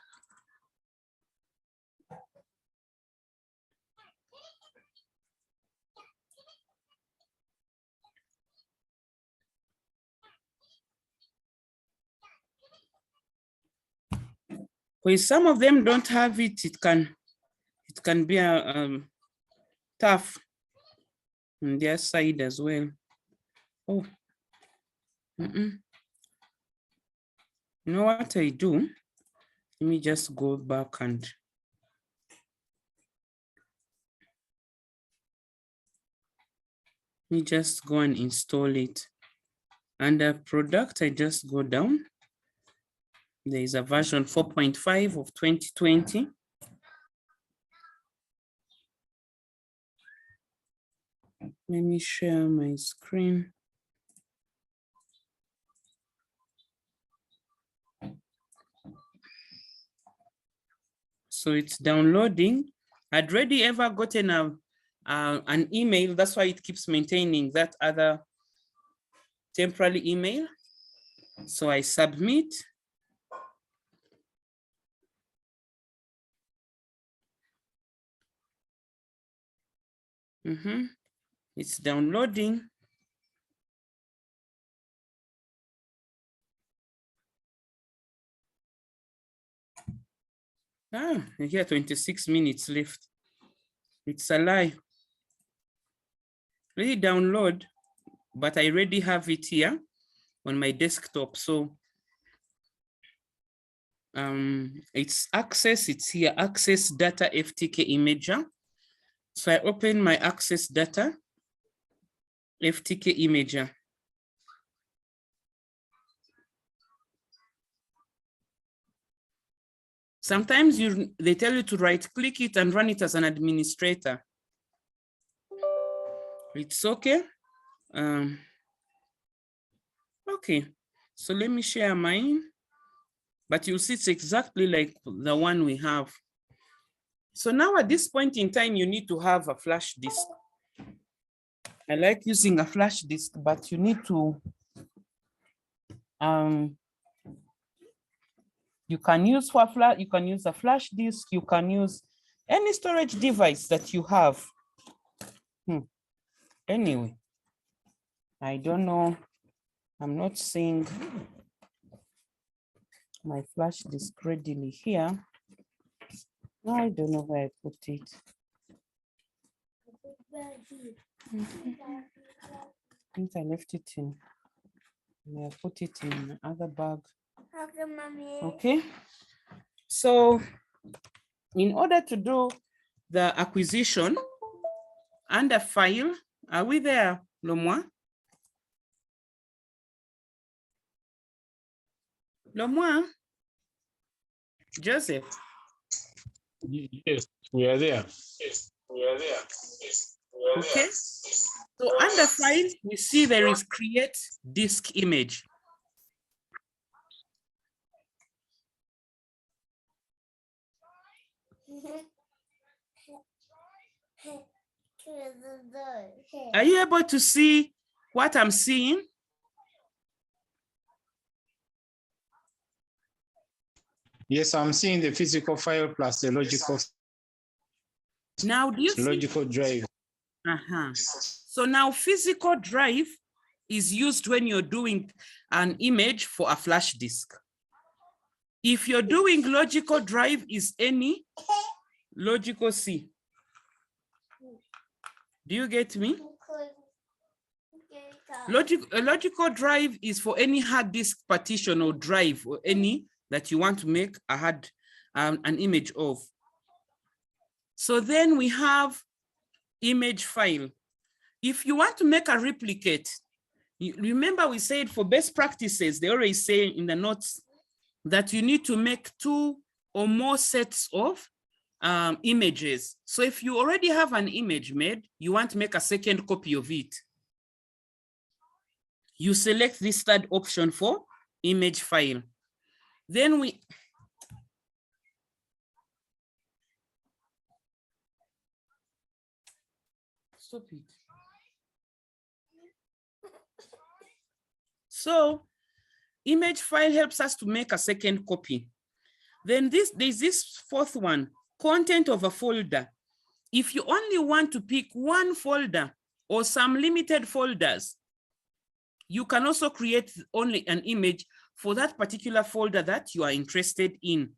Because some of them don't have it, it can be tough on their side as well. Oh, you know what I do? Let me just go back and let me just go and install it. Under product, I just go down. There is a version 4.5 of 2020. Let me share my screen. So it's downloading. I'd already ever gotten an email. That's why it keeps maintaining that other temporary email. So I submit. It's downloading. Here 26 minutes left. It's a lie. Really download, but I already have it here on my desktop. So it's access, it's here, access data FTK imager. So I open my access data FTK imager. Sometimes they tell you to right click it and run it as an administrator. It's okay. Okay, so let me share mine, but you'll see it's exactly like the one we have. So now at this point in time, you need to have a flash disk. I like using a flash disk, but you need to, you can use a flash disk, you can use any storage device that you have. Anyway, I don't know. I'm not seeing my flash disk readily here. I don't know where I put it. I think I left it in. I put it in another bag. Okay. So in order to do the acquisition under file, are we there, Lomois? Lomois? Joseph?
Yes, we are there. Yes, we are there. Yes, we are
okay. So under file, we see there is create disk image. Are you able to see what I'm seeing?
Yes, I'm seeing the physical file plus the logical.
Now, do you
logical drive?
So now physical drive is used when you're doing an image for a flash disk. If you're doing logical drive, is any logical C. Do you get me? Logical drive is for any hard disk partition or drive or any that you want to make a hard an image of. So then we have image file. If you want to make a replicate, remember we said for best practices, they always say in the notes that you need to make 2 or more sets of images. So if you already have an image made, you want to make a second copy of it, you select this third option for image file. Then we stop it. So image file helps us to make a second copy. Then there's this fourth one, content of a folder. If you only want to pick one folder or some limited folders, you can also create only an image for that particular folder that you are interested in.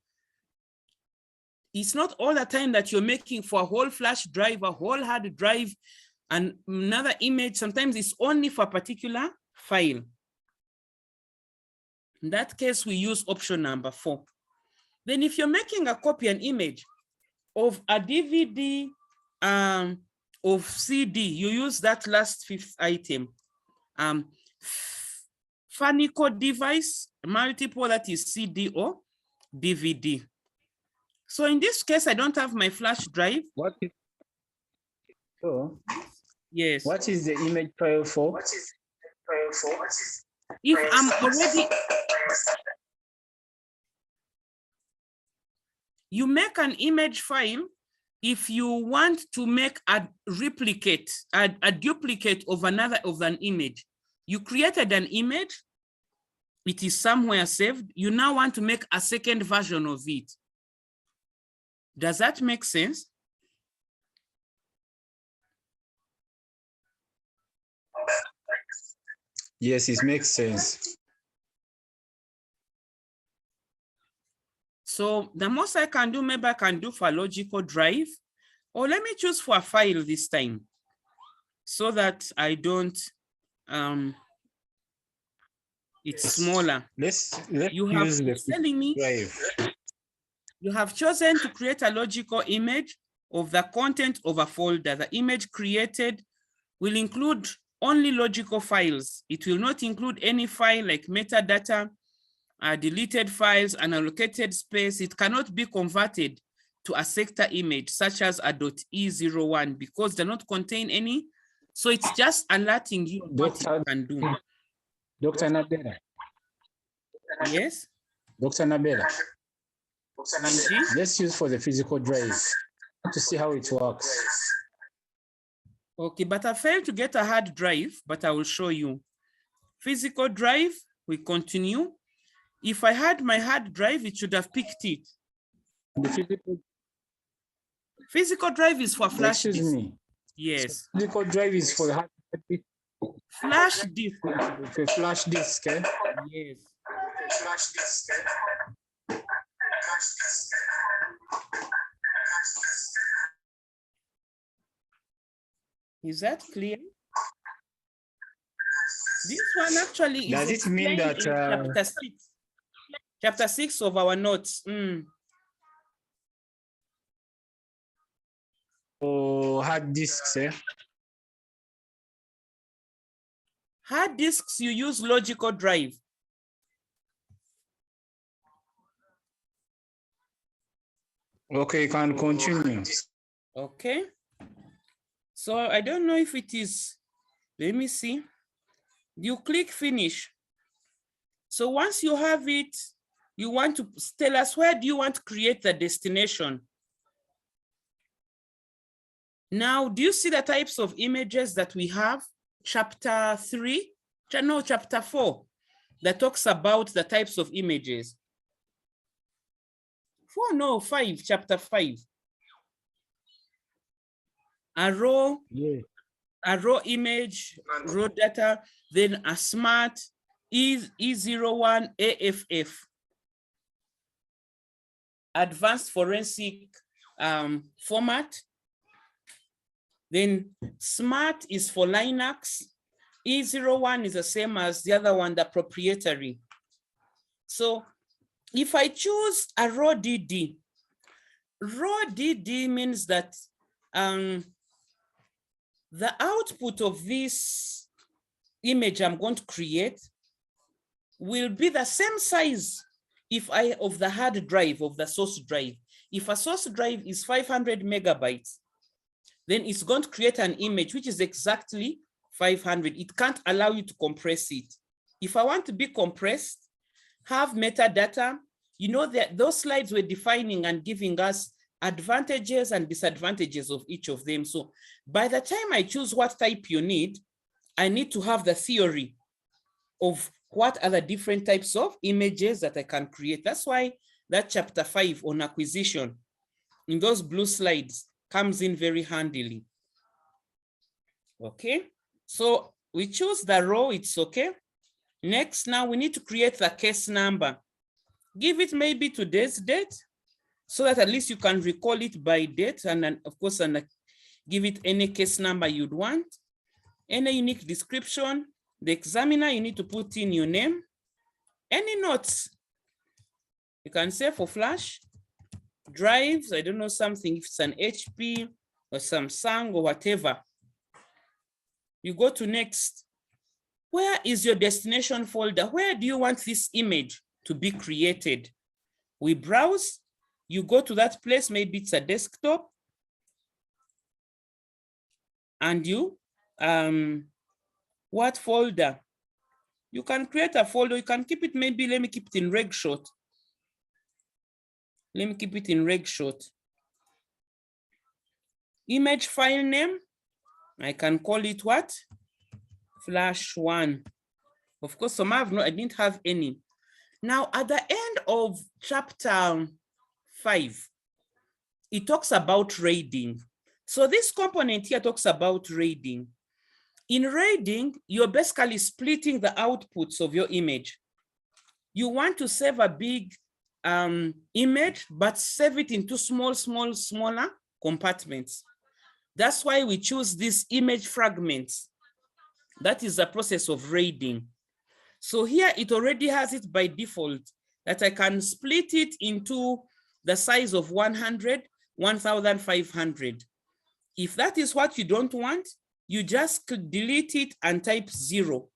It's not all the time that you're making for a whole flash drive, a whole hard drive, and another image. Sometimes it's only for a particular file. In that case, we use option number 4. Then if you're making a copy, an image of a DVD, of CD, you use that last 5th item. Funny code device, multiple, that is CD or DVD. So in this case, I don't have my flash drive.
What is, so,
yes.
What is the image file for?
If I'm already, you make an image file if you want to make a replicate, a duplicate of an image. You created an image, it is somewhere saved. You now want to make a second version of it. Does that make sense?
Yes, it makes sense.
So the most I can do, maybe I can do for logical drive, or let me choose for a file this time so that I don't, it's smaller.
Let's
You have
use the
telling me
drive.
you have chosen to create a logical image of the content of a folder. The image created will include only logical files. It will not include any file like metadata, deleted files, unallocated space. It cannot be converted to a sector image such as a .e01 because they not contain any. So it's just alerting you what you can do.
Dr. Nabela.
Yes.
Dr. Nabela. Let's use for the physical drive to see how it works.
Okay, but I failed to get a hard drive, but I will show you. Physical drive, we continue. If I had my hard drive, it should have picked it.
The
physical drive is for flash disk.
Excuse me.
Yes.
So physical drive is for the hard disk.
Flash disk.
Okay, flash disk. Eh?
Yes.
Flash disk.
Is that clear? This one actually is.
Does it mean that
chapter 6 of our notes?
Oh, hard disks, eh?
Hard disks, you use logical drive.
Okay, you can continue.
Okay. So I don't know if it is, let me see. You click finish. So once you have it, you want to tell us where do you want to create the destination? Now, do you see the types of images that we have? Chapter 3, no, chapter 4, that talks about the types of images. 4, no, 5, chapter 5. A raw,
yeah.
A raw image, raw data, then a smart E01 AFF. Advanced forensic format. Then smart is for Linux. E01 is the same as the other one, the proprietary. So if I choose a raw DD means that the output of this image I'm going to create will be the same size of the hard drive, of the source drive. If a source drive is 500 megabytes, then it's going to create an image which is exactly 500. It can't allow you to compress it. If I want to be compressed, have metadata, you know that those slides were defining and giving us advantages and disadvantages of each of them. So by the time I choose what type you need, I need to have the theory of what are the different types of images that I can create. That's why that chapter 5 on acquisition in those blue slides comes in very handily. Okay, so we choose the row, it's okay. Next, now we need to create the case number. Give it maybe today's date so that at least you can recall it by date, and then of course, and give it any case number you'd want, any unique description. The examiner, you need to put in your name, any notes. You can say for flash drives, I don't know, something, if it's an HP or Samsung or whatever. You go to next. Where is your destination folder? Where do you want this image to be created? We browse, you go to that place, maybe it's a desktop, and you, what folder? You can create a folder, you can keep it, maybe let me keep it in RegShot. Let me keep it in RegShot. Image file name, I can call it what? Flash 1. Of course, some have no, I didn't have any. Now, at the end of chapter 5, it talks about RAIDing. So this component here talks about RAIDing. In RAIDing, you're basically splitting the outputs of your image. You want to save a big image, but save it into smaller compartments. That's why we choose these image fragments. That is the process of RAIDing. So here it already has it by default that I can split it into the size of 100, 1,500. If that is what you don't want, you just delete it and type 0.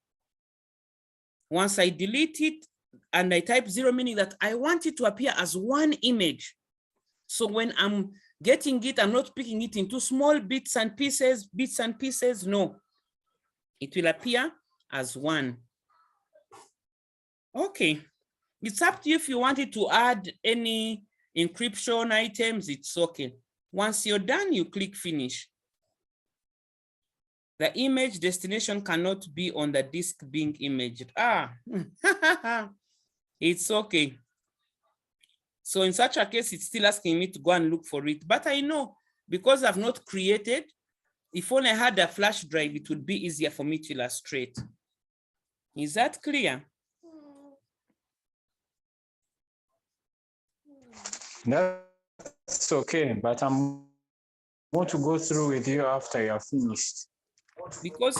Once I delete it and I type 0, meaning that I want it to appear as one image. So when I'm getting it, I'm not picking it into small bits and pieces, no. It will appear as one. Okay, it's up to you if you wanted to add any encryption items, it's okay. Once you're done, you click finish. The image destination cannot be on the disk being imaged. It's okay. So in such a case, it's still asking me to go and look for it. But I know because I've not created, if only I had a flash drive, it would be easier for me to illustrate. Is that clear?
That's okay, but I'm going to go through with you after you're finished.
Because